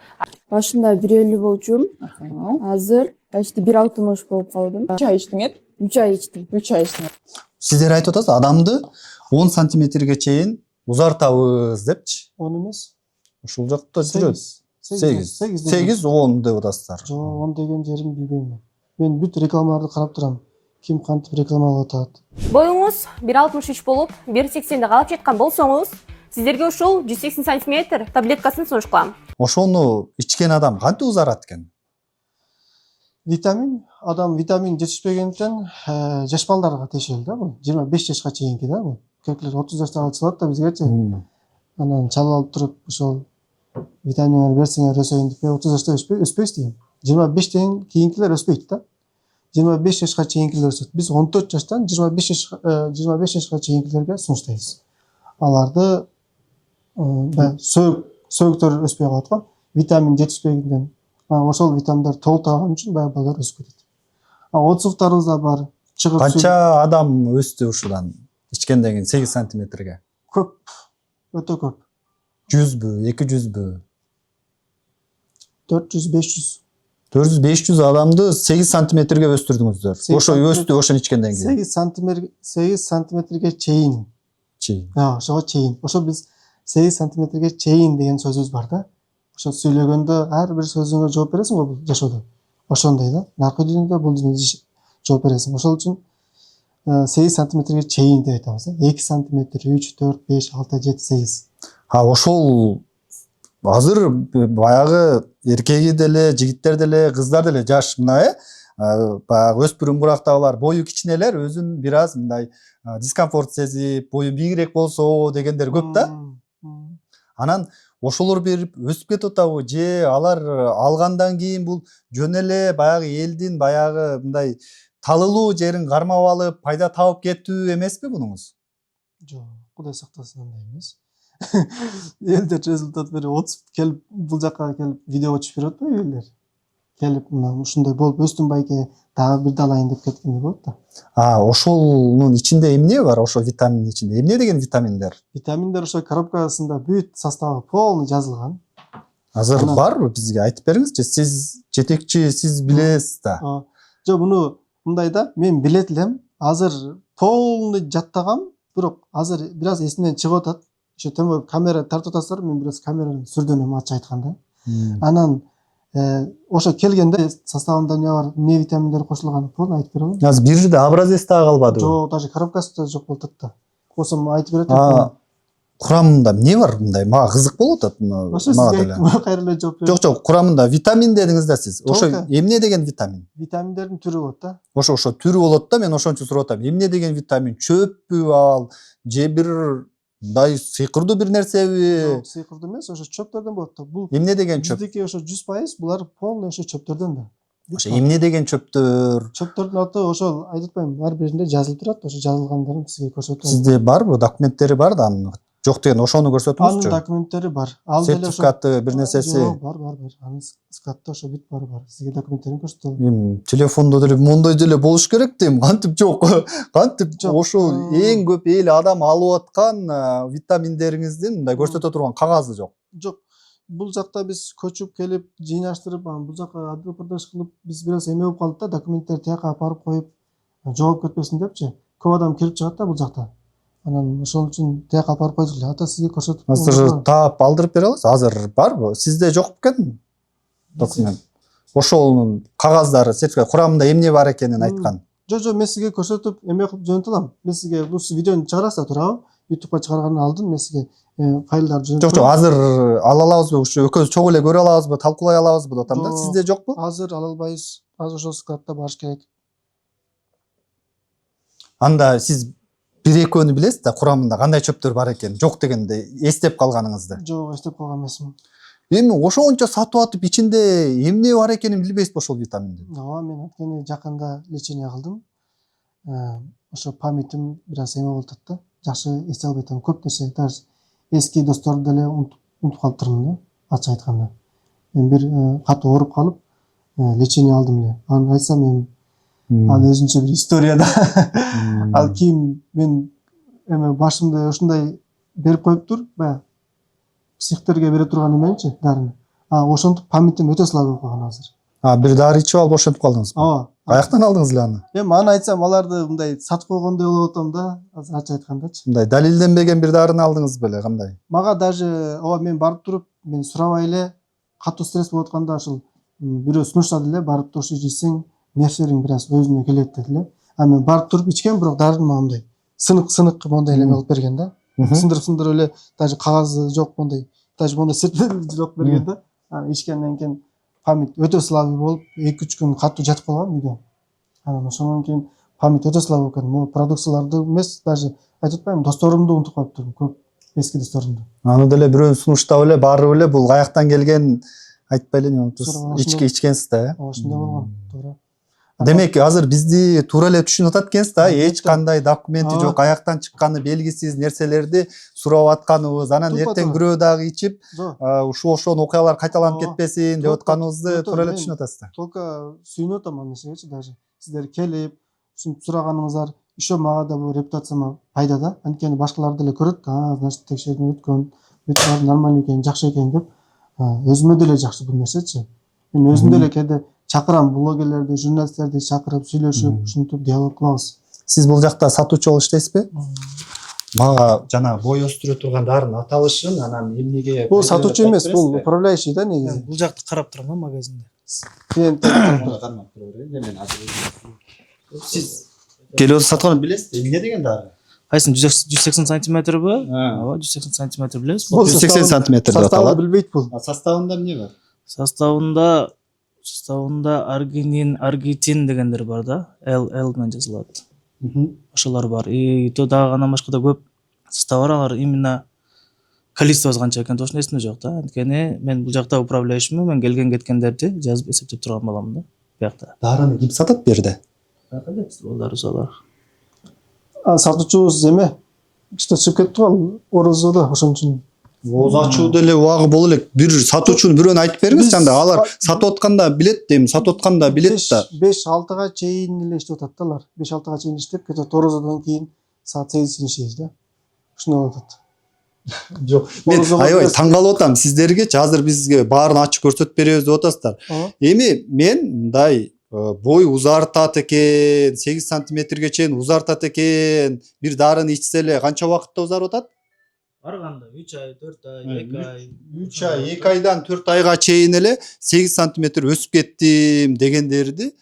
Башында 1,50 болчумун. Азыр почти 1,60 болуп калдым. 3 ай ичтиңер? 3 ай ичтим. 3 ай ичтиң. Сиздер айтып атасыз, адамды 10 сантиметрге чейин узартабыз депчи. 10 эмес. Ушул жакта жүрөт. 8-10 деп атасыздар. Жок, 10 деген жерин билбейм. Мен бүт рекламаларды карап турам. Ким кантип рекламалап атат. Боюңуз 1,63 болуп, 1,80де калып жаткан болсоңуз, сиздерге ушул 180 сантиметр таблеткасын сунуш кылам. Ошону ичкен адам кантип узарат экен? Адам витамин жетишпегенден жаш балдарга тиешелүү да бул. 25 жашка чейинки да бул. Көпчүлөр 30 жашта алат да бизгечи. Анан чалып алып туруп ошол витаминдер берсеңер өсөйүн деп 30 жашта өспөйбүз дейм. 25тен кийинкилер өспөйт да. 25 жашка чейинкилер өсөт. Биз 14 жаштан 25 жашка чейинкилерге сунуштайбыз. Аларды сөйөктөр өспөй калат го. Витамин жетишпегенден ошол витаминдер толтурган үчүн баягы балдар өсүп кетет. Отзывдарыбыз да бар. Канча адам өстү ушудан ичкенден кийин 8 сантиметрге? Көп. Өтө көп. 100бү, 200бү? 400-500. 400-500 адамды 8 сантиметрге өстүрдүңүздөр. Ошо өстү, ошону ичкенден кийин. 8 сантиметрге чейин. Ошого чейин. Ошо биз 8 сантиметрге чейин деген сөзүбүз бар да. Ошо сүйлөгөндө ар бир сөзүңө жооп бересиң го бул жашоодо. Ошондой да. Наркы дүйнөдө бул дүйнөдө жооп бересиң. Ошол үчүн 8 сантиметрге чейин деп айтабыз. 2 сантиметр, 3, 4, 5, 6, 7, 8. Ошол азыр баягы эркеги деле, жигиттер деле, кыздар деле жаш мындай баягы өспүрүм курактагылар бою кичинелер, өзүн бир аз мындай дискомфорт сезип, бою биңирээк болсо дегендер көп да. Анан ошолор берип өсүп кетип атабы же алар алгандан кийин бул жөн эле баягы элдин баягы мындай талылуу жерин кармап алып пайда табып кетүү эмеспи бунуңуз? Жок, Кудай сактасын, андай эмес. Элдер результат берип отуп келип бул жака келип видеого түшүп берип атпайбы элдер? Келип мына ушундай болуп өстүм байке, дагы бирди алайын деп кеткендер болот да. Ошонун ичинде эмне бар? Ошо витаминдин ичинде эмне деген витаминдер? Витаминдер ошо коробкасында бүт составы полный жазылган. Азыр барбы бизге айтып бериңизчи? Сиз жетекчи, сиз билесиз да. Жок, муну мындай да, мен билет элем. Азыр полный жаттагам, бирок азыр бир аз эсимден чыгып атат. Ошо төмө камера тартып атасыздар, мен бир аз камераны сүрдөнөм ачык айтканда. Анан ошо келгенде составында эмне бар, эмне витаминдер кошулган полный айтып бере алам. Азыр бир жерде образец дагы калбадыбы? Жок, даже коробкасы жок болуп атат да. Косом айтып берет. Курамында эмне бар мындай? Мага кызык болуп атат Ошо сизге айттым, кайрылып жооп берем. Жок, курамында витамин дедиңиз да сиз. Ошо эмне деген витамин? Витаминдердин түрү болот да. Ошо түрү болот да, мен ошон үчүн сурап атам. Эмне деген витамин? Чөппү ал же бир мындай сыйкырдуу бир нерсеби? Жок, сыйкырдуу эмес, ошо чөптөрдөн болот да. Бул эмне деген чөп? Биздики ошо 100%, булар полный ошо чөптөрдөн да. Ошо эмне деген чөптөр? Чөптөрдүн аты ошол айтып атпайм, ар биринде жазылып турат, ошо жазылгандарын сизге көрсөтөм. Сизде барбы? Документтери бар да анын? Жок деген ошону көрсөтүңүзчү. Анын документтери бар. Ал деле ошо сертификаты, бир нерсеси. Бар. Анын скатта ошо бүт бар. Сизге документтерин көрсөтөм. Телефондо деле мондой деле болуш керек дейм. Кантип жок. Кантип ошол эң көп эл адам алып аткан витаминдериңиздин мындай көрсөтө турган кагазы жок. Жок. Бул жакта биз көчүп келип, жыйнаштырып, бул жака адвокатташ кылып, биз бир аз эме болуп калдык да, документтерди тияка апарып коюп, жооп кетпесин депчи. Көп адам кирип чыгат да бул жакта. Анан ошол үчүн тияка апарып койдук эле. Ата сизге көрсөтүп. Азыр таап алдырып бере аласыз? Азыр барбы? Сизде жок бекен документ? Ошол кагаздары, сертификат курамында эмне бар экенин айткан. Жок, мен сизге көрсөтүп эме кылып жөнөтө алам. Мен сизге бул видеону чыгарасыз да, туурабы? YouTubeга чыгаргандан алдын мен сизге файлдарды жөнөтөм. Жок, азыр ала алабызбы? Ушу экөөбүз чогуу эле көрө алабызбы? Талкуулай алабызбы деп атам да. Сизде жокпу? Азыр ала албайбыз. Азыр ошол складта барыш керек. Анда сиз бир экөөнү билесиз да, курамында кандай чөптөр бар экенин, жок дегенде эстеп калганыңызды. Жок, эстеп калган эмесмин. Эми ошончо сатып атып ичинде эмне бар экенин билбейсизби ошол витаминдин? Мен анткени жакында лечение кылдым. Ошо памятим бир аз эме болуп атат да. Жакшы эстей албай атам. Көп нерсе, даже эски досторду деле унутуп калыптырмын да, ачык айтканда. Мен бир катуу ооруп калып, лечение алдым эле. Аны айтсам эми ал өзүнчө бир история да. Ал кийин мен эме башымда ошондой берип коюптур, баягы психтерге бере турган эменчи, дарыны. Ошентип памятим өтө слабый болуп калган азыр. Бир дары ичип алып ошентип калдыңызбы? Каяктан алдыңыз эле аны? Эми аны айтсам аларды мындай сатып койгондой болуп атам да, азыр ачык айткандачы. Мындай далилденбеген бир дарыны алдыңыз беле, кандай? Мага даже мен барып туруп, мен сурабай эле катуу стресс болуп атканда ошол бирөө сунуштады эле, барып ошо жесең нерселериң бир аз өзүнө келет деди эле. Мен барып туруп ичкем, бирок дарын мындай сынык мондай эле кылып берген да. Сындырып эле, даже кагазы жок мондай, даже мондай сертификат жок берген да. Ичкенден кийин память өтө слабый болуп, 2-3 күн катуу жатып калгам үйдө. Анан ошондон кийин память өтө слабый экен. Могу продукцияларды эмес, даже айтып атпайм, досторумду унутуп коюптурмун, көп эски досторумду. Аны деле бирөө сунуштап эле, барып эле бул каяктан келген айтпай эле ичкенсиз да, э? Ошондой болгон, туура. Демек, азыр бизди туура эле түшүнүп атат экенсиз да, эч кандай документи жок, каяктан чыкканы белгисиз нерселерди сурап атканыбыз, анан эртең бирөө дагы ичип, ошол окуялар кайталанып кетпесин деп атканыбызды туура эле түшүнүп атасыз да. Только сүйүнүп атам ал нерсегечи, даже сиздер келип, ушинтип сураганыңыздар, еще мага да бул репутацияма пайда да. Анткени башкалар деле көрөт, значит текшерүүдөн өткөн, бүт нормально экен, жакшы экен деп, өзүмө деле жакшы бул нерсечи. Мен өзүм деле кээде чакырам блогерлерди, журналисттерди чакырып сүйлөшүп, ушинтип диалог кылабыз. Сиз бул жакта сатуучу болуп иштейсизби? Мага жана бой өстүрө турган дарынын аталышын, анан эмнеге... Бул сатуучу эмес, бул управляющий да негизи. Бул жакты карап турам да магазинде. Сиз келип сатканын билесизби? Эмне деген дары? Кайсын 180 сантиметрби? Ооба, 180 сантиметр билебиз. Бул 180 сантиметр деп составын аталат. билбейт бул. Составында эмне бар? Составында аргинин дегендер бар да. L менен жазылат. Ошолор бар. То дагы андан башка да көп состав бар. Алар именно количествосы канча экени точно эсимде жок да. Анткени мен бул жакта управляющиймин, мен келген кеткендерди жазып эсептеп турган боламын да. Биякта. Дарыны ким сатат бу жерде? Балдар солар. Сатуучубуз эме işte чыгып кетти го орозодо ошон үчүн. Оз ачуу деле убагы боло элек. Бир сатуучуну бирөөнү айтып бериңизчи анда. Алар сатып атканда билет дейм, сатып атканда билет да. 5-6га чейин эле иштеп атат да алар. 5-6га чейин иштеп кетет. Орозодон кийин саат 8 ишейбиз да. Ушуну болуп атат. Жок, мен аябай таң калып атам сиздергечи. Азыр бизге баарын ачык көрсөтүп беребиз деп атасыздар. Эми мен мындай бой узартат экен, 8 сантиметрге чейин узартат экен. Бир дарыны ичсе эле канча убакытта узарып атат? Ар кандай 3 ай, 4 ай, 2 ай. 3 ай, 2 айдан 4 айга чейин эле 8 сантиметр өсүп кеттим дегендерди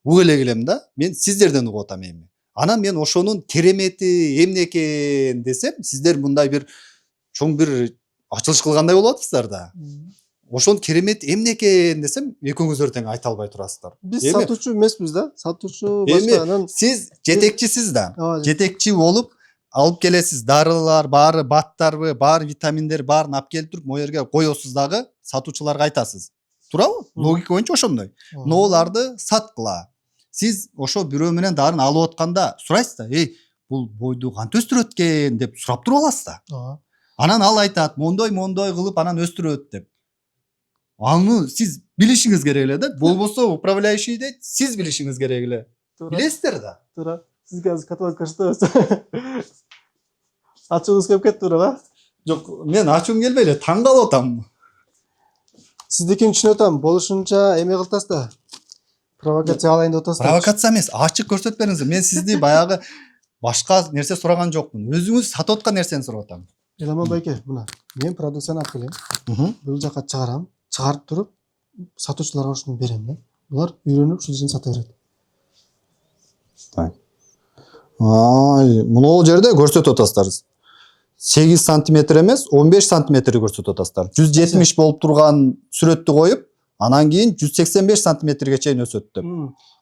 угуп эле келем да. Мен сиздерден угуп атам эми. Анан мен ошонун керемети эмне экен десем, сиздер мындай бир чоң бир ачылыш кылгандай болуп атасыздар да. Ошонун керемети эмне экен десем, экөөңүздөр тең айта албай турасыздар. Биз сатуучу эмеспиз да. Сатуучу башка анан сиз жетекчисиз да. Жетекчи болуп алып келесиз дарылар, баары баттарбы, баары витаминдер баарын алып келип туруп могу жерге коесуз дагы сатуучуларга айтасыз. Туурабы? Логика боюнча ошондой. Нооларды саткыла. Сиз ошо бирөө менен дарын алып атканда сурайсыз да, "Эй, бул бойду кантип өстүрөт экен?" деп сурап туруп аласыз да. Анан ал айтат, "Мондой кылып анан өстүрөт" деп. Аны сиз билишиңиз керек эле да. Болбосо управляющий дейт, сиз билишиңиз керек эле. Билесиздер да. Туура. Сизге азыр каталог көрсөтөбүз. Ачууңуз келип кетти туурабы? Жок, мен ачуум келбей эле таң калып атам. Сиздикин түшүнүп атам. Болушунча эме кылтасыз да. Провокация кылайын деп атасыз. Провокация эмес, ачык көрсөтүп бериңиз. Мен сизди баягы башка нерсе сураган жокмун. Өзүңүз сатып аткан нерсени сурап атам. Эламан байке, мына мен продукцияны алып келем. Бул жака чыгарам. Чыгарып туруп сатуучуларга ушуну берем да. Булар үйрөнүп ушул жерден сата берет. Мына жерде көрсөтүп атасыздар. 8 сантиметр эмес, 15 сантиметрди көрсөтүп атасыздар. 170 болуп турган сүрөттү коюп, анан кийин 185 сантиметрге чейин өсөт деп.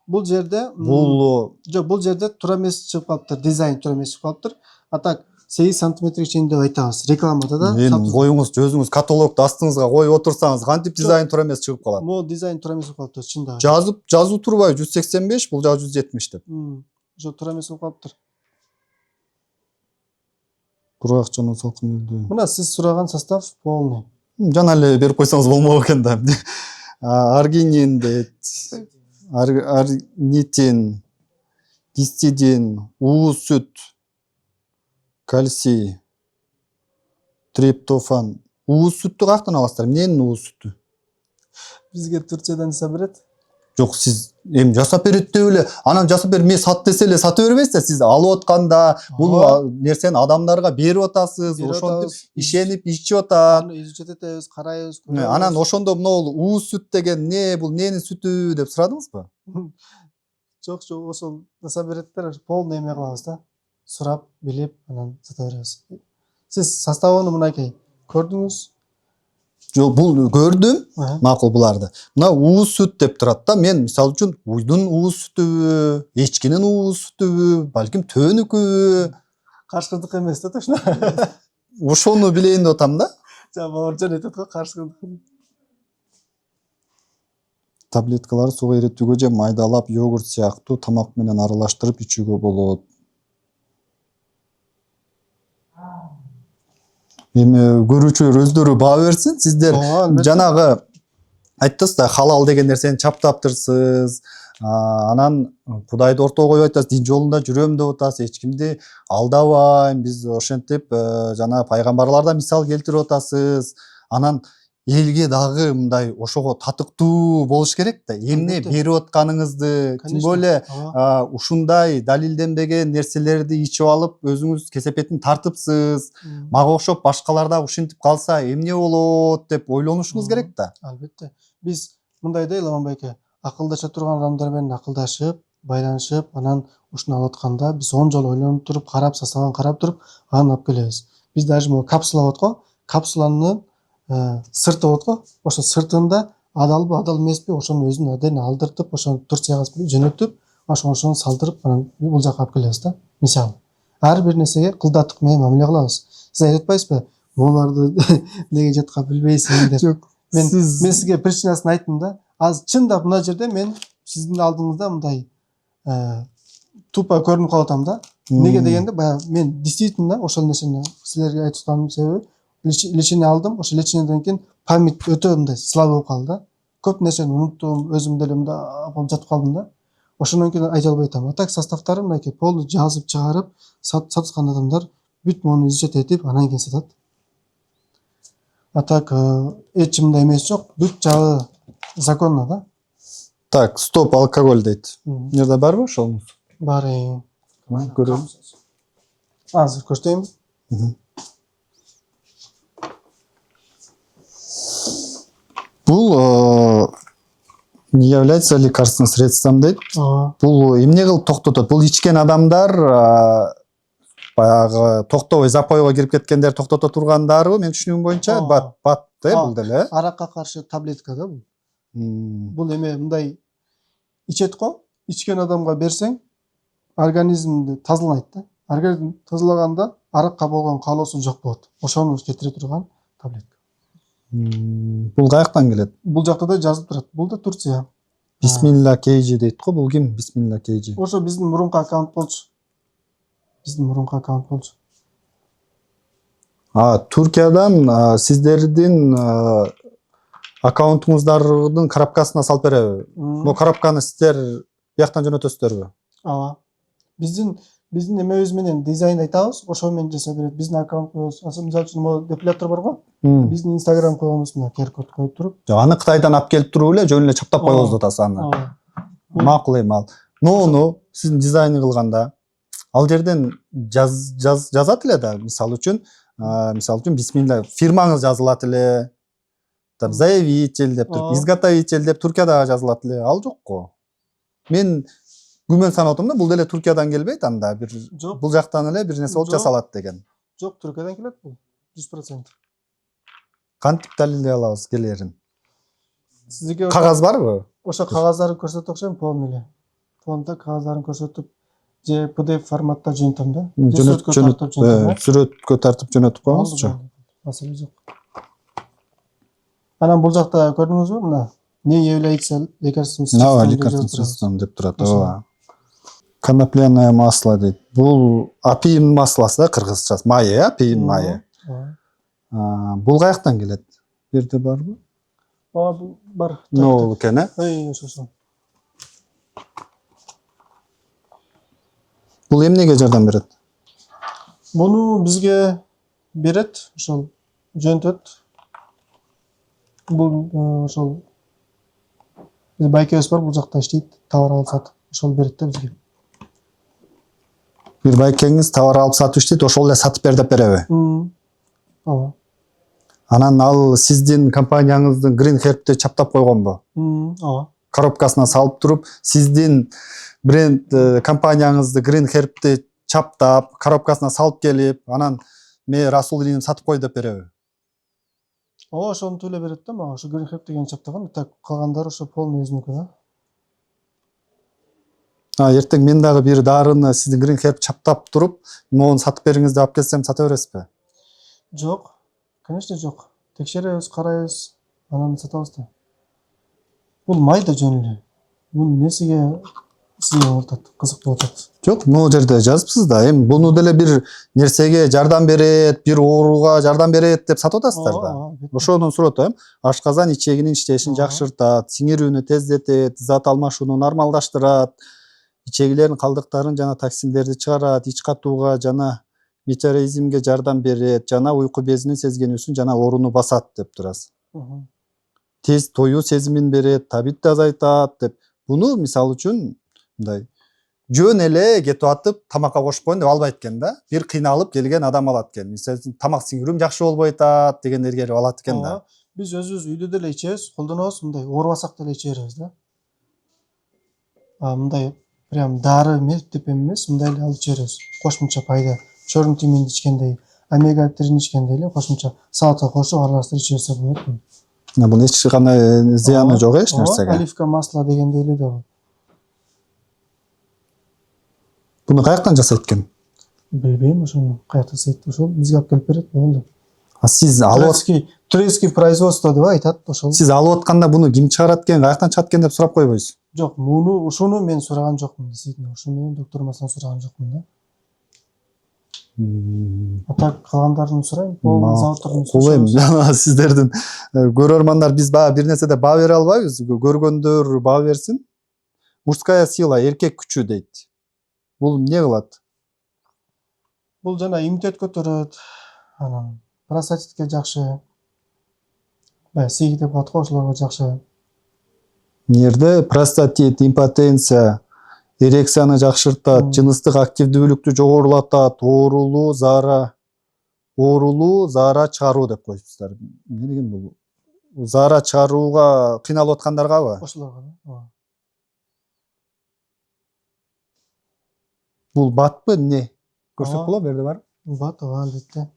Бул жерде бул жерде туура эмес чыгып калыптыр, дизайн туура эмес чыгып калыптыр. А так 8 сантиметрге чейин деп айтабыз. Рекламада да. Коюңуз, өзүңүз каталогду астыңызга коюп отурсаңыз, кантип дизайн туура эмес чыгып калат? Могу дизайн туура эмес чыгып калыптыр, чындап. Жазуу турбай 185, бул жагы 170 деп. Ошо туура эмес чыгып калыптыр. Кургак жана салкын элдүү. Мына сиз сураган состав полный. Жана эле берип койсоңуз болмок экен да. Аргинин дейт. Арнитин, гистидин, уыз сүт, кальций, триптофан. Уыз сүттү каяктан аласыздар? Эмненин уыз сүтү? Бизге Турциядан жасап берет. Жок, сиз эми жасап берет деп эле, анан жасап берип мен сат десе эле сата бербейсиз да. Сиз алып атканда бул нерсени адамдарга берип атасыз, ошентип ишенип ичип атат. Изучать этебиз, карайбыз. Анан ошондо мына уыз сүт деген эмне, бул эмненин сүтү деп сурадыңызбы? Жок, ошол жасап береттер, полный эме кылабыз да. Сурап, билип, анан сата беребиз. Сиз составын мынакей көрдүңүз? Жок, бул көрдүм, макул буларды. Мына уыз сүт деп турат да. Мен мисалы үчүн уйдун уыз сүтүбү, эчкинин уыз сүтүбү, балким төөнүкү. Каршкырдык эмес да, точно. Ошону билейин деп атам да. Бауыржан айтат го, каршкырдык. Таблеткаларды сууга эритүүгө же майдалап, йогурт сыяктуу тамак менен аралаштырып ичүүгө болот. Эми көрүүчүлөр өздөрү баа берсин. Сиздер жанагы айттыңыз да, халал деген нерсени чаптаптырсыз. Анан Кудайды ортого коюп айтасыз, дин жолунда жүрөм деп атасыз, эч кимди алдабайм, биз ошентип жана пайгамбарлардан мисал келтирип атасыз. Анан элге дагы мындай ошого татыктуу болуш керек да. Эмне берип атканыңызды, тим более ушундай далилденбеген нерселерди ичип алып, өзүңүз кесепетин тартыпсыз. Мага окшоп башкалар да ушинтип калса эмне болот деп ойлонушуңуз керек да. Албетте. Биз мындай да Эламан байке, акылдаша турган адамдар менен акылдашып, байланышып, анан ушуну алып атканда биз 10 жолу ойлонуп туруп, карап, составын карап туруп, аны алып келебиз. Биз даже могу капсула болот го, капсуланын сырты болот го, ошо сыртында адалбы, адал эмеспи, ошону өзүнүн адайын алдыртып, ошону Турцияга жөнөтүп, ошону салдырып, анан бул жака алып келебиз да. Мисалы, ар бир нерсеге кылдаттык менен мамиле кылабыз. Сиз айтып атпайсызбы? Буларды неге жатка билбейсиң деп. Жок. Мен сизге причинасын айттым да. Азыр чындап мына жерде мен сиздин алдыңызда мындай тупо көрүнүп калып атам да. Неге дегенде, баягы мен действительно ошол нерсени силерге айтып атканым себеби лечение алдым. Ошо лечениеден кийин память өтө мындай слабый болуп калды да. Көп нерсени унуттум, өзүм деле мындай болуп жатып калдым да. Ошондон кийин айта албай атам. А так составтарын мынакей полный жазып чыгарып саткан адамдар бүт мону изучать этип анан кийин сатат. А так эч мындай эмеси жок. Бүт жагы законно да. Так, стоп алкоголь дейт. Жерде барбы ошол? Бар. Көрөбүз. Азыр көрсөтөйүнбү? Бул не является лекарственным средством дейт. Бул эмне кылып токтотот? Бул ичкен адамдар баягы токтобой запойго кирип кеткендер токтото турган дарыбы? Мен түшүнүгүм боюнча бат бул деле. Аракка каршы таблетка да бул. Бул эме мындай ичет го, ичкен адамга берсең организмди тазалайт да. Организм тазалаганда аракка болгон каалоосу жок болот. Ошону кетире турган таблетка. Бул каяктан келет? Бул жакта да жазылып турат. Бул да Турция. Бисмилла Кейжи дейт го. Бул ким? Бисмилла Кейжи. Ошо биздин мурунку аккаунт болчу. Туркиядан сиздердин аккаунтуңуздардын коробкасына салып береби? Бул коробканы сиздер бияктан жөнөтөсүздөрбү? Ооба. Биздин эмебиз менен дизайн айтабыз, ошо менен жасап берет. Биздин аккаунтубуз, мисалы үчүн могу депилятор бар го. Биздин Instagram койгонубуз менен QR-код коюп туруп. Аны Кытайдан алып келип туруп эле жөн эле чаптап койгуз атасыз аны. Макул эми ал. Ноуну сиздин дизайн кылганда ал жерден жазат эле да, мисалы үчүн бисмилла фирмаңыз жазылат эле. Заявитель деп туруп, изготовитель деп Туркияда жазылат эле. Ал жок го. Мен күмөн санап атам да, бул деле Туркиядан келбейт анда, бул жактан эле бир нерсе болуп жасалат деген. Жок, Туркиядан келет бул. 100%. Кантип далилдей алабыз келерин? Сизге кагаз барбы? Ошо кагаздарды көрсөтөт окшойм, полный эле. Фонда кагаздарын көрсөтүп, же PDF форматта жөнөтөм да. Сүрөткө тартып жөнөтүп коюңузчу. Маселе жок. Анан бул жакта көрдүңүзбү? Мына не является лекарственным средством деп турат. Ооба. Конопляное масло дейт. Бул апиин маслосы да кыргызчасы. Майы, апиин майы. Бул каяктан келет? Бу жерде барбы? Бул бар. Ноул экен, ошо. Бул эмнеге жардам берет? Буну бизге берет, ошол жөнөтөт. Бул ошол биз байкебиз бар, бул жакта иштейт, товар алып сатып, ошол берет да бизге. Бир байкеңиз товар алып сатып иштейт, ошол эле сатып бер деп береби? Ооба. Анан ал сиздин компанияңыздын Green Herb'ти чаптап койгонбу? Ооба. Коробкасына салып туруп, сиздин бренд компанияңызды Green Herb'ти чаптап, коробкасына салып келип, анан мен Расул Илим сатып кой деп береби? Ооба, ошонтип эле берет да, мага ошо Green Herb деген чаптаган, так калгандары ошо полный өзүнүкү да. Эртең мен дагы бир дарыны сиздин Green Herb чаптап туруп, моуну сатып бериңиз деп алып келсем сата бересизби? Жок. Конечно жок. Текшеребиз, карайбыз, анан сатабыз да. Бул май да жөн эле. Бул несиге сизге болуп атат, кызык болуп атат. Жок, могу жерде жазыпсыз да. Эми буну деле бир нерсеге жардам берет, бир ооруга жардам берет деп сатып атасыздар да. Ошону сурап атам. Ашказан ичегинин иштешин жакшыртат, сиңирүүнү тездетет, зат алмашууну нормалдаштырат, ичегилердин калдыктарын жана токсиндерди чыгарат, ич катууга жана метеоризмге жардам берет, жана уйку безинин сезгенүүсүн жана ооруну басат деп турасыз. Тез тоюу сезимин берет, табитти азайтат деп. Буну мисалы үчүн мындай жөн эле кетип атып тамакка кошпойн деп албайт экен да. Бир кыйналып келген адам алат экен. Мисалы үчүн тамак сиңирүүм жакшы болбой атат дегендерге алат экен да. Биз өзүбүз үйдө деле ичебиз, колдонобуз, мындай оорубасак деле иче беребиз да. Мындай прям дары эмес деп эмес, мындай эле алып жиберебиз. Кошумча пайда. Чорн тиминди ичкендей, омега 3 ичкендей эле кошумча салатка кошуп аралаштырып иче берсе болот. Бунун эч кандай зыяны жок эч нерсеге. Оливка масло дегендей эле да. Буну каяктан жасайт экен? Билбейм, ошону каякта жасайт. Ошол бизге алып келип берет, болду. Сиз алып Турецкий производство деп айтат ошол. Сиз алып атканда буну ким чыгарат экен, каяктан чыгат экен деп сурап койбойсуз? Жок, ушуну мен сураган жокмун, действительно. Ушуну менен доктор Масдан сураган жокмун да. Так калгандарын сурайм, пол заводторун Кулайм, жана сиздердин көрөрмандар биз баа бир нерседе баа бере албайбыз. Көргөндөр баа берсин. Мужская сила, эркек күчү дейт. Бул эмне кылат? Бул жана иммунитет көтөрөт, анан простатитке жакшы. Бая сийик деп коет го, ошолорго жакшы. Нерде простатит, импотенция, эрекцияны жакшыртат, жыныстык активдүүлүктү жогорулатат, оорулуу, заара чыгаруу деп коюпсуздар. Эмне деген бул? Заара чыгарууга кыйналып аткандаргабы? Ошолорго да. Бул батпы эмне? Көрсөк болобу берде бар? Бат, албетте.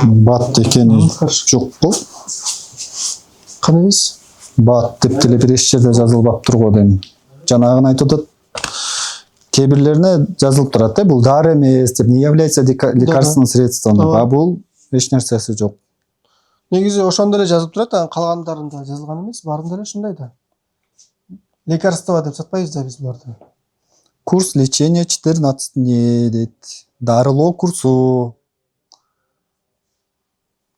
Бат экени жокпу? Кандай дейсиз? Бат деп деле бир эч жерде жазылбаптыр го дейм. Жанагын айтып атат. Кээ бирлерине жазылып турат, бул дары эмес деп, не является лекарственным средством. А бул эч нерсеси жок. Негизи ошондо эле жазылып турат, анан калгандарында жазылган эмес, баарында эле ушундай да. Лекарство деп сатпайбыз да биз буларды. Курс лечения 14 дней дейт. Дарылоо курсу.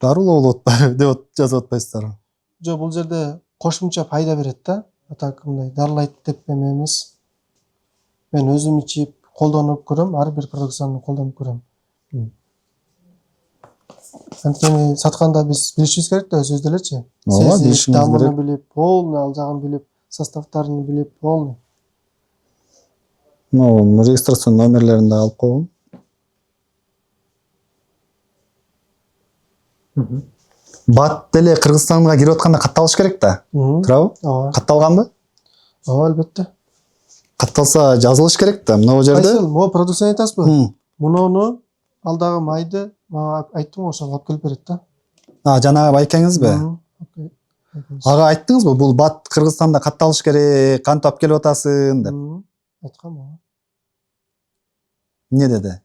Дарылоо болот деп жазып атпайсыздарбы? Жок, бул жерде кошумча пайда берет да. Так мындай дарылайт деп эмес. Мен өзүм ичип, колдонуп көрөм, ар бир продукцияны колдонуп көрөм. Анткени сатканда биз билишибиз керек да өзүбүз делечи. Сезип, дамыны билип, полный ал жагын билип, составтарын билип, полный. Регистрация номерлерин да алып койгон. Бат деле Кыргызстанга кирип атканда катталыш керек да. Туурабы? Катталганбы? Албетте. Катталса жазылыш керек да. Мына жерде. Кайсыл? Могу продукцияны айтасызбы? Муну алдагы майды мага айттым, ошол алып келип берет да. Жанагы байкеңизби? Ага айттыңызбы? Бул бат Кыргызстанда катталыш керек, кантип алып келип атасың деп. Айткам ага. Эмне деди?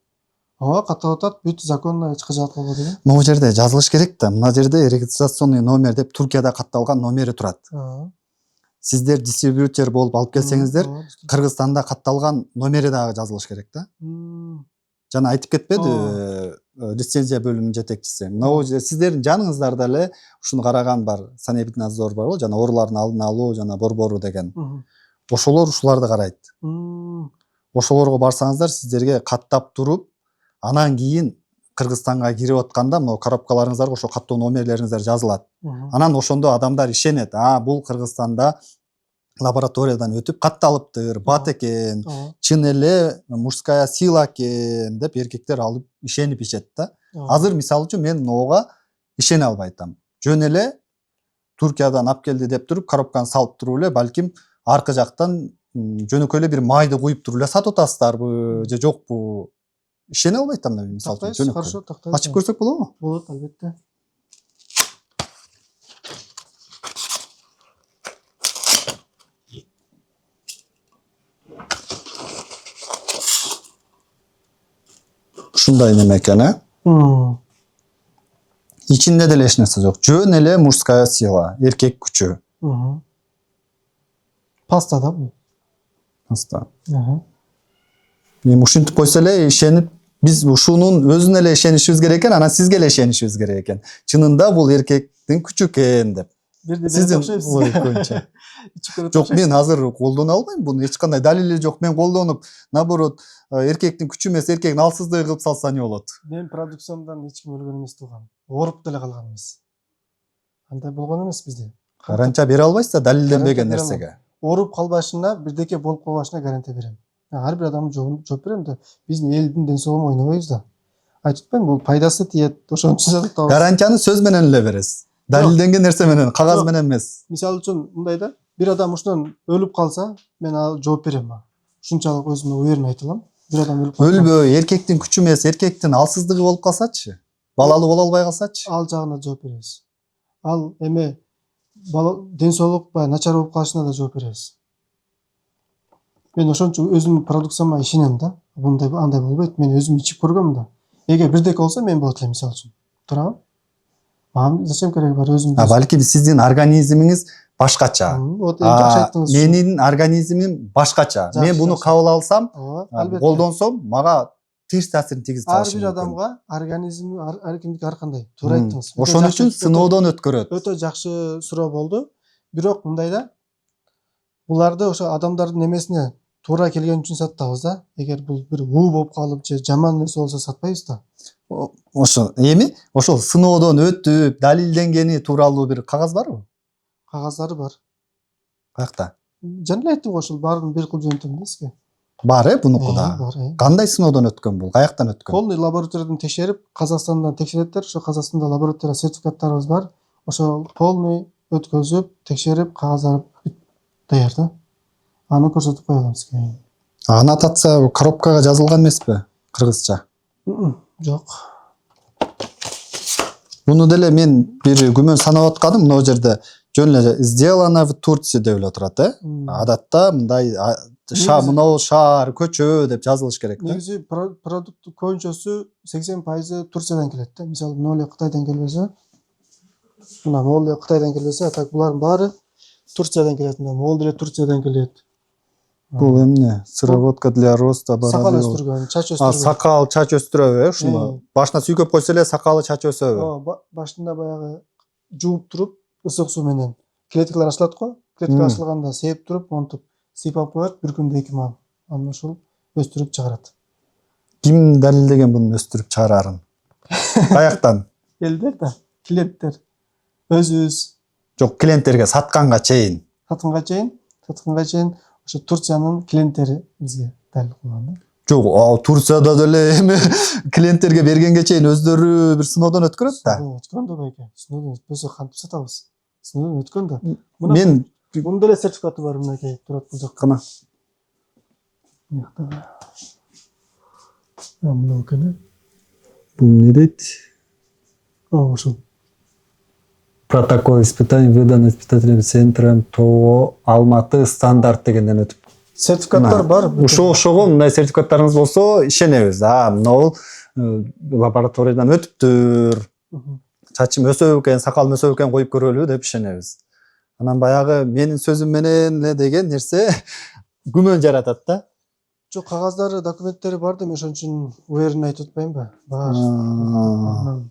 Катталып атат, бүт законно эч кыжаат болбойт деген. Могу жерде жазылыш керек да. Мына жерде регистрационный номер деп Туркияда катталган номери турат. Сиздер дистрибьютер болуп алып келсеңиздер, Кыргызстанда катталган номери дагы жазылыш керек да. Жана айтып кетпеди лицензия бөлүмүнүн жетекчиси. Могу сиздердин жаныңыздарда эле ушуну караган бар, санэпиднадзор бар го, жана оорулардын алдын алуу, жана борбору деген. Ошолор ушуларды карайт. Ошолорго барсаңыздар, сиздерге каттап туруп, анан кийин Кыргызстанга кирип атканда могу коробкаларыңыздарга ошо каттоо номерлериңиздер жазылат. Анан ошондо адамдар ишенет. Бул Кыргызстанда лабораториядан өтүп катталыптыр, бат экен, чын эле мужская сила экен деп эркектер алып ишенип ичет да. Азыр мисалы үчүн мен могуга ишене албай атам. Жөн эле Туркиядан алып келди деп туруп, коробканы салып туруп эле, балким аркы жактан жөнөкөй эле бир майды куюп туруп эле сатып атасыздарбы же жокпу? Ишене албай атам да мен мисалы үчүн. Хорошо, тактайбыз. Ачып көрсөк болобу? Болот, албетте. Ушундай неме экен, ичинде деле эч нерсе жок. Жөн эле мужская сила, эркек күчү. Паста да бул. Паста. Эми ушинтип койсо эле ишенип, биз ушунун өзүнө эле ишенишибиз керек экен, анан сизге эле ишенишибиз керек экен. Чынында бул эркектин күчү экен деп. Сиздин ой көйүнчө. Жок, мен азыр колдоно албайм буну. Эч кандай далили жок. Мен колдонуп, наоборот, эркектин күчү эмес, эркектин алсыздыгы кылып салса эмне болот? Мен продукциямдан эч ким өлгөн эмес турган. Ооруп деле калганбыз. Андай болгон эмес бизде. Каранча бере албайсыздар далилденбеген нерсеге. ооруп калбашына, бирдеке болуп калбашына гарантия берем. Ар бир адамдын жооп берем да. Биздин элдин ден соолугуна ойнобойбуз да. Айтып атпаймынбы, бул пайдасы тиет, ошон үчүн сатабыз. Гарантияны сөз менен эле бересиз. Далилденген нерсе менен, кагаз менен эмес. Мисалы үчүн мындай да, бир адам ушунан өлүп калса, мен ал жооп берем. Ушунчалык өзүмө уверен айта алам. Бир адам өлүп калса, Өлбөй, эркектин күчү эмес, эркектин алсыздыгы болуп калсачы, балалуу боло албай калсачы. ал жагына жооп беребиз. Ал эме ден соолук начар болуп калышына да жооп беребиз. Мен ошон үчүн өзүмдүн продукцияма ишенем да. Мындай андай болбойт. Мен өзүм ичип көргөм да. Эгер бирдеке болсо мен болот элем, мисалы үчүн. Туурабы? Мага зачем кереги бар өзүм? Балким сиздин организмиңиз башкача. Вот жакшы айттыңыз. Менин организмим башкача. Мен буну кабыл алсам, Албетте. колдонсом, мага терс таасирин тийгизип Ар калышы бир мүмкүн. адамга организми ар кимдики ар кандай. Туура айттыңыз. Ошон үчүн сыноодон өткөрөт. Өтө жакшы суроо болду. Бирок мындай да, буларды ошо адамдардын эмесине туура келген үчүн сатабыз да. Эгер бул бир болуп калып же жаман нерсе болсо сатпайбыз да. Ошо эми ошол сыноодон өтүп, далилденгени тууралуу бир кагаз барбы? Кагаздары бар. Каякта? Жана эле айттым го, ошол баарын бир кылып жөнөттүм да сизге. Бар бунуку да. Бар. Кандай сыноодон өткөн бул? Каяктан өткөн? Полный лабораториядан текшерип, Казакстандан текшереттер. Ошо Казакстанда лаборатория сертификаттарыбыз бар. Ошо полный өткөзүп, текшерип, кагаздары даяр да. Аны көрсөтүп кое алам сизге. Аннотация коробкага жазылган эмеспи? Кыргызча. Жок. Буну деле мен бир күмөн санап атканым, мына жерде жөн эле сделано в Турции деп эле турат, Адатта мындай мынау шаар, көчө деп жазылыш керек да. Негизи продукт көбүнчөсү 80% Турциядан келет да. Мисалы, могу эле Кытайдан келбесе, мына могу эле Кытайдан келбесе, а так булардын баары Турциядан келет. Могу деле Турциядан келет. Бул эмне? Сыроводка для роста Сакал өстүргөн, чач өстүргөн. Сакал, чач өстүрөбү, ушуну. Башына сүйкөп койсо эле сакалы, чач өсөбү. Башында баягы жууп туруп, ысык суу менен клеткалар ачылат го. Клетка ачылганда сээп туруп, монтуп сыйпап коет, бир күндө 2 мал. Анан ошол өстүрүп чыгарат. Ким далилдеген бунун өстүрүп чыгарарын? Каяктан? Элдер да, клиенттер. Өзүбүз. Жок, клиенттерге сатканга чейин. Сатканга чейин ошо Турциянын клиенттери бизге далил кылган да. Жок, Турцияда деле эми клиенттерге бергенге чейин өздөрү бир сыноодон өткөрөт да. Өткөн да байке. Сыноодон өтпөсө кантип сатабыз? Сыноодон өткөн да. Мен Мунун деле сертификаты бар, мынакей турат бул жакта. Кана. Мына экен. Бул эмне дейт? Ошол. Протокол испытаний выдан испытательным центром ТО Алматы стандарт дегенден өтүп. Сертификаттар бар. Ошого мындай сертификаттарыңыз болсо ишенебиз. Мына лабораториядан өтүптүр. Чачым өсөбү экен, сакалым өсөбү экен, коюп көрөлү деп ишенебиз. Анан баягы менин сөзүм менен эле деген нерсе күмөн жаратат да. Жок, кагаздары, документтери бар да, мен ошон үчүн уверен айтып атпаймынбы? Бар.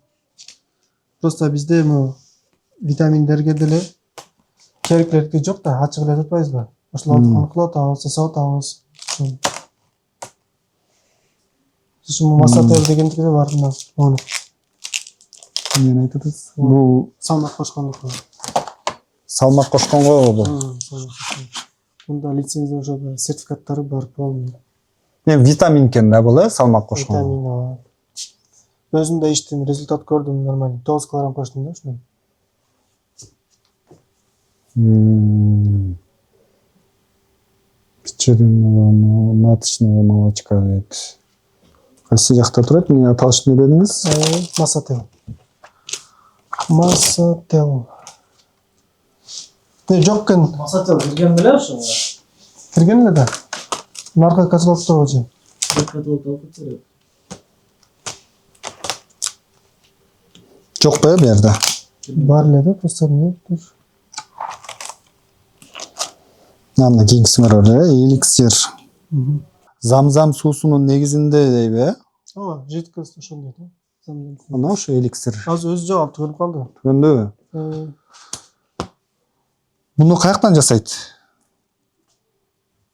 Просто бизде витаминдерге деле керектүүлүгү жок да, ачык эле атпайбызбы? Ошолорду аныктап атабыз, жасап атабыз. Ушул Масател дегендики да бар мына. Эмне айтып атасыз? Бул салмак кошкондуку. Салмак кошконго бул. Мында лицензия ошо сертификаттары бар полный. Витамин экен да бул, салмак кошкон. Витамин. Өзүм да иштим, результат көрдүм, нормально. 9 килограмм коштум да ушундан. Печеренного маточного молочка дейт. Кайсы жакта турат? Эмне аталыш эмне дедиңиз? Масател. Масател. Жок экен. Масател кирген беле ошо? Кирген эле да. Наркы каталогдо же. Жокпу бу жерде? Бар эле да, просто эмне? Мына кийинкисиңер эликсир. Замзам суусунун негизинде дейби? Ооба, жидкость ошондой да. Мына ошо эликсир. Азыр өзү жок, түгөнүп калды. Түгөндүбү? Муну каяктан жасайт?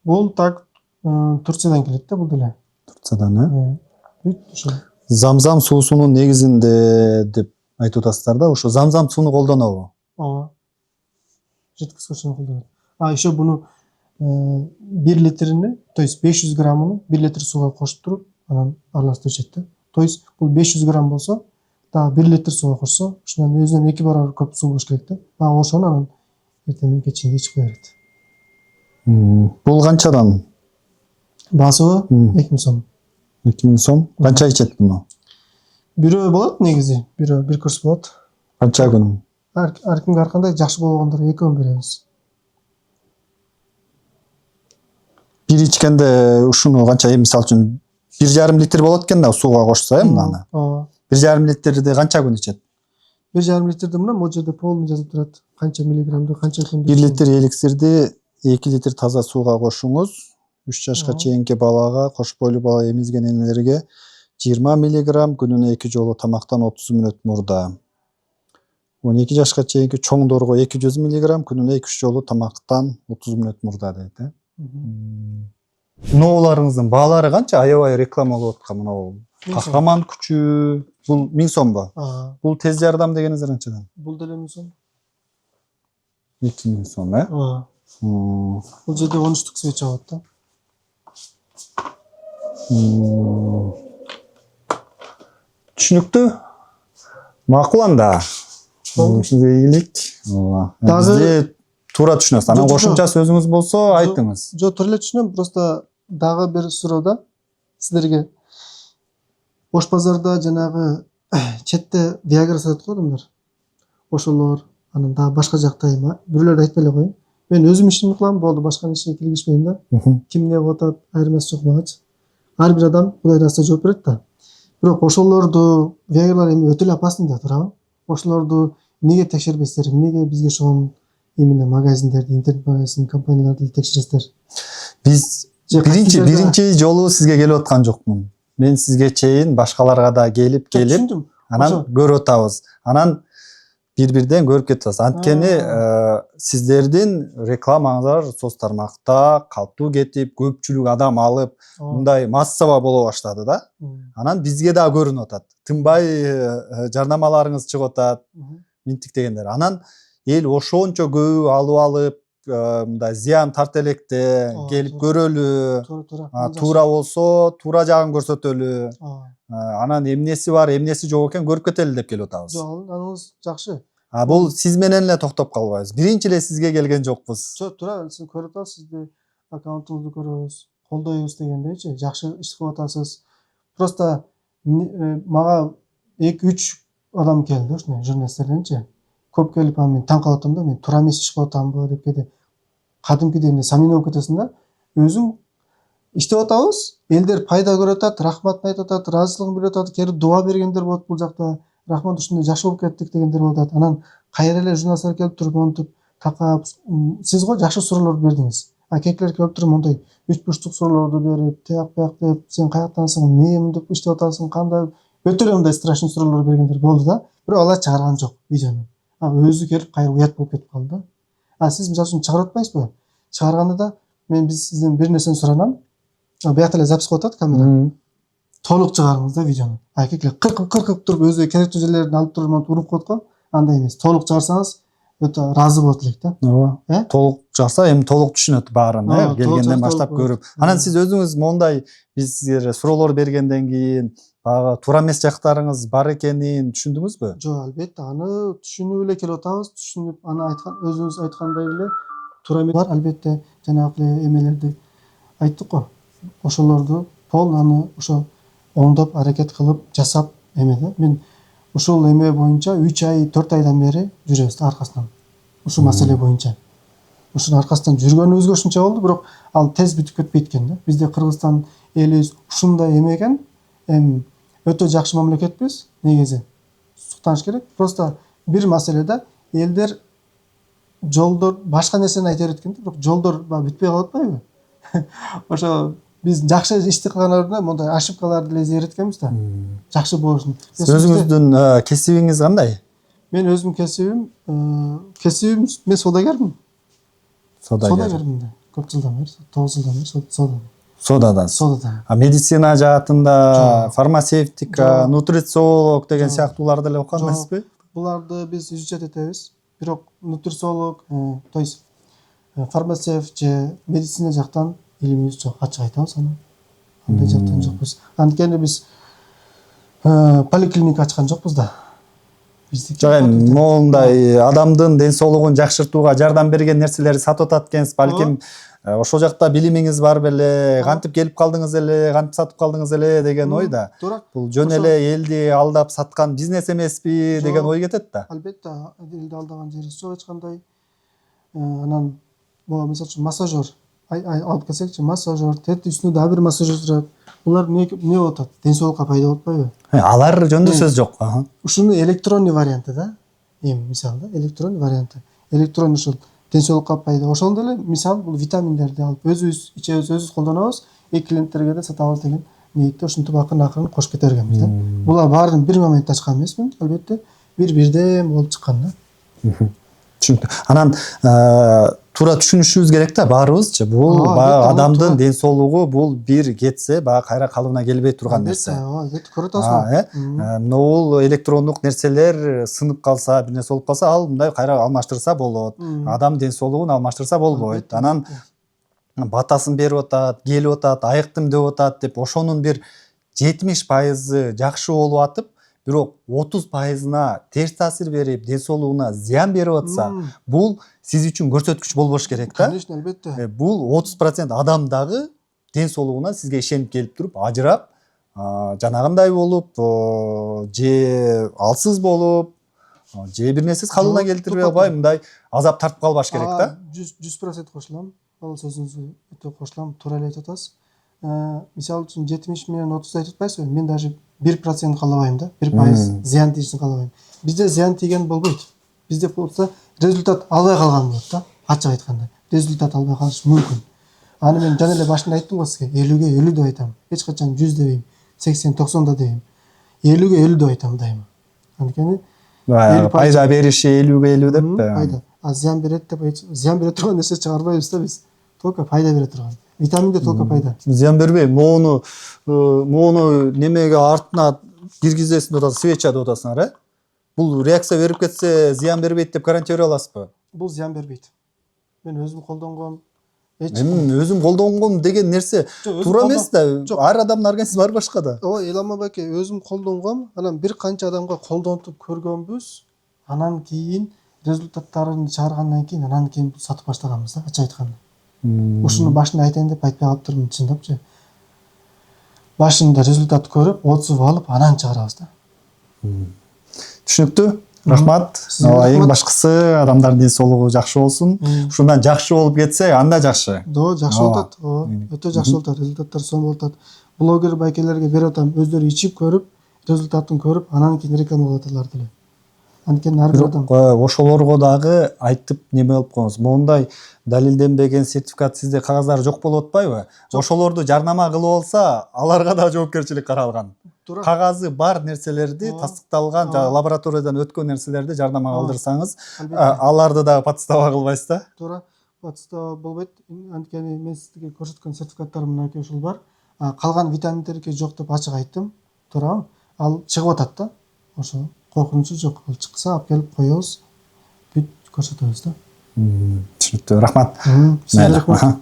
Бул так Турциядан келет да, бул деле. Турциядан, Бүт ошо. Замзам суусунун негизинде деп айтып атасыздар да, ошо замзам сууну колдонобу? Ооба. Жидкость ошону колдонот. Еще буну 1 литрини, то есть 500 граммын 1 литр суга кошуп туруп анан аралаштырып ичет да. То есть бул 500 грамм болсо, дагы 1 литр суга кошсо, ушундан өзүнөн 2 барабар көп суу болуш керек да. Ошону анан эртең менен кечинде ичип кое берет. Бул канчадан? Баасыбы 2000 сом. 2000 сом. Канча ичет буну? Бирөө болот негизи, бир курс болот. Канча күн? Ар кимге ар кандай жакшы болгондор экөөнү беребиз. Бир ичкенде ушуну канча, мисалы үчүн 1,5 литр болот экен да сууга кошсо, мынаны. 1,5 литрди канча күн ичет? 1,5 литрди мына могу жерде полный жазылып турат. Канча миллиграммды, канча күндө. 1 литр эликсирди 2 литр таза сууга кошуңуз. 3 жашка чейинки балага, кош бойлуу бала эмизген энелерге 20 миллиграмм күнүнө 2 жолу тамактан 30 мүнөт мурда. 12 жашка чейинки чоңдорго 200 миллиграмм күнүнө 2 жолу тамактан 30 мүнөт мурда дейт. Нооларыңыздын баалары канча? Аябай реклама болуп аткан мына кахраман күчү. Бул 1000 сомбу? Бул тез жардам дегениңиз канчадан? Бул деле 1000 сом. 2000 сом, Бул жерде 13 свеча болот да. Түшүнүктүү. Макул анда. Сизге ийгилик. Дагы туура түшүнөсүз. Анан кошумча сөзүңүз болсо айтыңыз. Жок, туура эле түшүнөм. Просто дагы бир суроо сиздерге. Ош базарда жанагы четте Viagra сатат го адамдар. Ошолор, анан дагы башка жакта бирөөлөрдү айтпай эле коеюн. Мен өзүм ишимди кылам, болду, башка ишке киргизбейм да. Ким эмне кылып атат, айырмасы жок магачы. Ар бир адам Кудай дааса жооп берет да. Бирок ошолорду Viagrалар эми өтө эле опасный да, туурабы? Ошолорду эмнеге текшербейсиздер? Эмнеге бизге ошол именно магазиндерди, интернет магазин компанияларды текшересиздер? Биз биринчи жолу сизге келип аткан жокмун. Мен сизге чейин башкаларга да келип, анан көрүп атабыз. Анан бир-бирден көрүп кетебиз. Анткени сиздердин рекламаңыздар соц тармакта калптуу кетип, көпчүлүк адам алып, мындай массово боло баштады да. Анан бизге да көрүнүп атат. Тынбай жарнамаларыңыз чыгып атат, минтик дегендер. Анан эл ошончо көп алып, мындай зыян тарта электе, келип көрөлү. Туура болсо, туура жагын көрсөтөлү. Анан эмнеси бар, эмнеси жок экен көрүп кетели деп келип атабыз. Жок, аныңыз жакшы. Бул сиз менен эле токтоп калбайбыз. Биринчи эле сизге келген жокпуз. Жок, туура, сиз көрүп атасыз, сизди аккаунтуңузду көрөбүз, колдойбуз дегендейчи, жакшы иш кылып атасыз. Просто мага 2-3 адам келди, ушундай журналисттерденчи. Көп келип, мен таң калып атам да, мен туура эмес иш кылып атамбы деп кетип, кадимкидей эмне самимдүү болуп кетесиң да. Өзүң иштеп атабыз, элдер пайда көрүп атат, рахматын айтып атат, ыраазычылыгын билдирип атат, кээде дуа бергендер болот бул жакта. Рахмат, ушундай жакшы болуп кеттик дегендер болуп атат. Анан кайра эле журналисттер келип туруп, монтип такап, сиз го жакшы суроолорду бердиңиз. Кээкелер келип туруп, мондай 3 бурчтук суроолорду берип, тияк бияк деп, сен каяктансың, эмне мынтип иштеп атасың, кандай, өтө эле мындай страшный суроолор бергендер болду да. Бирок алар чыгарган жок видеону. Өзү келип кайра уят болуп кетип калды да. Сиз мисалы үчүн чыгарып атпайсызбы? Чыгарганда да биз сизден бир нерсени суранам. Биякта эле запись кылып атат камера. Толук чыгарыңыз да видеону. Кээкелер кыркып туруп өзү керектүү жерлерин алып туруп монтип уруп коет го. Андай эмес. Толук чыгарсаңыз өтө ыраазы болот элек да. Ооба. Толук чыгарса эми толук түшүнөт баарын, келгенден баштап көрүп. Анан сиз өзүңүз мондай биз сизге суроолор бергенден кийин баягы туура эмес жактарыңыз бар экенин түшүндүңүзбү? Жок, албетте, аны түшүнүп эле келип атабыз. Түшүнүп, аны айткан, өзүңүз айткандай эле туура эмес бар, албетте, жанагы эмелерди айттык го. Ошолорду полный аны ошо оңдоп, аракет кылып, жасап эмеде. Мен ушул эме боюнча 3 ай, 4 айдан бери жүрөбүз аркасынан. Ушул маселе боюнча. Ушунун аркасынан жүргөнүбүзгө ушунча болду, бирок ал тез бүтүп кетпейт экен да. Бизде Кыргызстан элибиз ушундай эме экен, эми өтө жакшы мамлекетпиз, негизи. Суктаныш керек. Просто бир маселеде элдер жолдор башка нерсени айта берет экен, бирок жолдор бүтпөй калып атпайбы? Ошо биз жакшы ишти кылгандарда мындай ошибкаларды эле издей берет экенбиз да. Жакшы болушун. Өзүңүздүн кесибиңиз кандай? Мен өзүм кесибим мен саудагермин. Саудагермин да. Көп жылдан бери, 9 жылдан бери Содада. Медицина жаатында, фармацевтика, нутрициолог деген сыяктууларды эле окуган эмеспи? Буларды биз изучать этебиз. Бирок нутрициолог, то есть фармацевт же медицина жактан илимибиз жок, ачык айтабыз аны. Андай жактан жокпуз. Анткени биз поликлиника ачкан жокпуз да. Жок эми моундай адамдын ден соолугун жакшыртууга жардам берген нерселерди сатып атат экенсиз. Балким ошол жакта билимиңиз бар беле, кантип келип калдыңыз эле, кантип сатып калдыңыз эле деген ой да. Бул жөн эле элди алдап саткан бизнес эмеспи деген ой кетет да. Албетте, элди алдаган жерибиз жок эч кандай. Анан могу мисалы үчүн массажер алып келсекчи, массажер, тет үстүнө дагы бир массажер турат. Булар эмне болуп атат? Ден соолукка пайда болуп атпайбы? Алар жөнүндө сөз жок. Ушунун электронный варианты да. Эми мисалы электронный варианты. Электронный ушул ден соолукка пайда. Ошондо эле мисалы бул витаминдерди алып өзүбүз ичебиз, өзүбүз колдонобуз, клиенттерге да сатабыз деген ниетте ушинтип акырын кошуп кете бергенбиз да. Булар баарын бир моментте ачкан эмесмин, албетте бир-бирден болуп чыккан да. Түшүнүктүү. Анан туура түшүнүшүбүз керек да баарыбызчы. Бул баягы адамдын ден соолугу бул бир кетсе баягы кайра калыбына келбей турган нерсе. Албетте, көрүп атасызбы? Бул электрондук нерселер сынып калса, бир нерсе болуп калса, ал мындай кайра алмаштырса болот. Адам ден соолугун алмаштырса болбойт. Анан батасын берип атат, келип атат, айыктым деп атат деп ошонун бир 70% жакшы болуп атып, бирок 30%-на терс таасир берип, ден соолугуна зыян берип атса, бул сиз үчүн көрсөткүч болбош керек да. Конечно, албетте. Бул 30% адам дагы ден соолугуна сизге ишенип келип туруп, ажырап, жанагындай болуп, же алсыз болуп, же бир нерсесиз калыбына келтирбей албай, мындай азап тартып калбаш керек да. 100% кошулам. Ал сөзүңүзгө өтө кошулам. Туура эле айтып атасыз. Мисалы үчүн 70 менен 30 айтып атпайсызбы? Мен даже 1% каалабайм да. 1% зыян тийишин каалабайм. Бизде зыян тийген болбойт. Бизде болсо результат албай калган болот да. Ачык айтканда. Результат албай калышы мүмкүн. Аны мен жана эле башында айттым го сизге. 50-ге 50 деп айтам. Эч качан 100 дебейм. 80-90 да дебейм. 50-ге 50 деп айтам дайыма. Анткени пайда бериши 50-ге 50 деп. Пайда. Зыян берет деп зыян бере турган нерсе чыгарбайбыз да биз. Только пайда бере турган. Витаминде только пайда. Зыян бербей, моуну немеге артына киргизесиң деп атасың, свеча деп атасыңар, Бул реакция берип кетсе зыян бербейт деп гарантия бере аласызбы? Бул зыян бербейт. Мен өзүм колдонгон өзүм колдонгон деген нерсе туура эмес да. Ар адамдын организми ар башка да. Ооба, Элама байке, өзүм колдонгом, анан бир канча адамга колдонтуп көргөнбүз. Анан кийин результаттарын чыгаргандан кийин анан кийин сатып баштаганбыз да, ачык айтканда. Ушуну башында айтайын деп айтпай калыптырмын, чындапчы. Башында результат көрүп, отзыв алып, анан чыгарабыз да. Түшүнүктүү. Рахмат. Эң башкысы адамдардын ден соолугу жакшы болсун. Ушундан жакшы болуп кетсе, анда жакшы. Жакшы болуп атат. Өтө жакшы болуп атат. Результаттар сонун болуп атат. Блогер байкелерге берип атам, өздөрү ичип көрүп, результатын көрүп, анан кийин реклама кылып аталар деле. Анткени ар бир адам ошолорго дагы айтып неме болуп коюңуз. Мондай далилденбеген сертификат сизде кагаздары жок болуп атпайбы? Ошолорду жарнама кылып алса, аларга да жоопкерчилик каралган. Кагазы бар нерселерди, тастыкталган, лабораториядан өткөн нерселерди жарнама кылдырсаңыз, аларды дагы подстава кылбайсыз да? Туура, подстава болбойт. Анткени мен сизге көрсөткөн сертификаттарым мынакей ушул бар. Калган витаминдерге жок деп ачык айттым. Туурабы? Ал чыгып атат да. Ошо коркунучу жок. Ал чыкса алып келип коебуз, бүт көрсөтөбүз да. Түшүнүктүү. Рахмат. Сизге рахмат.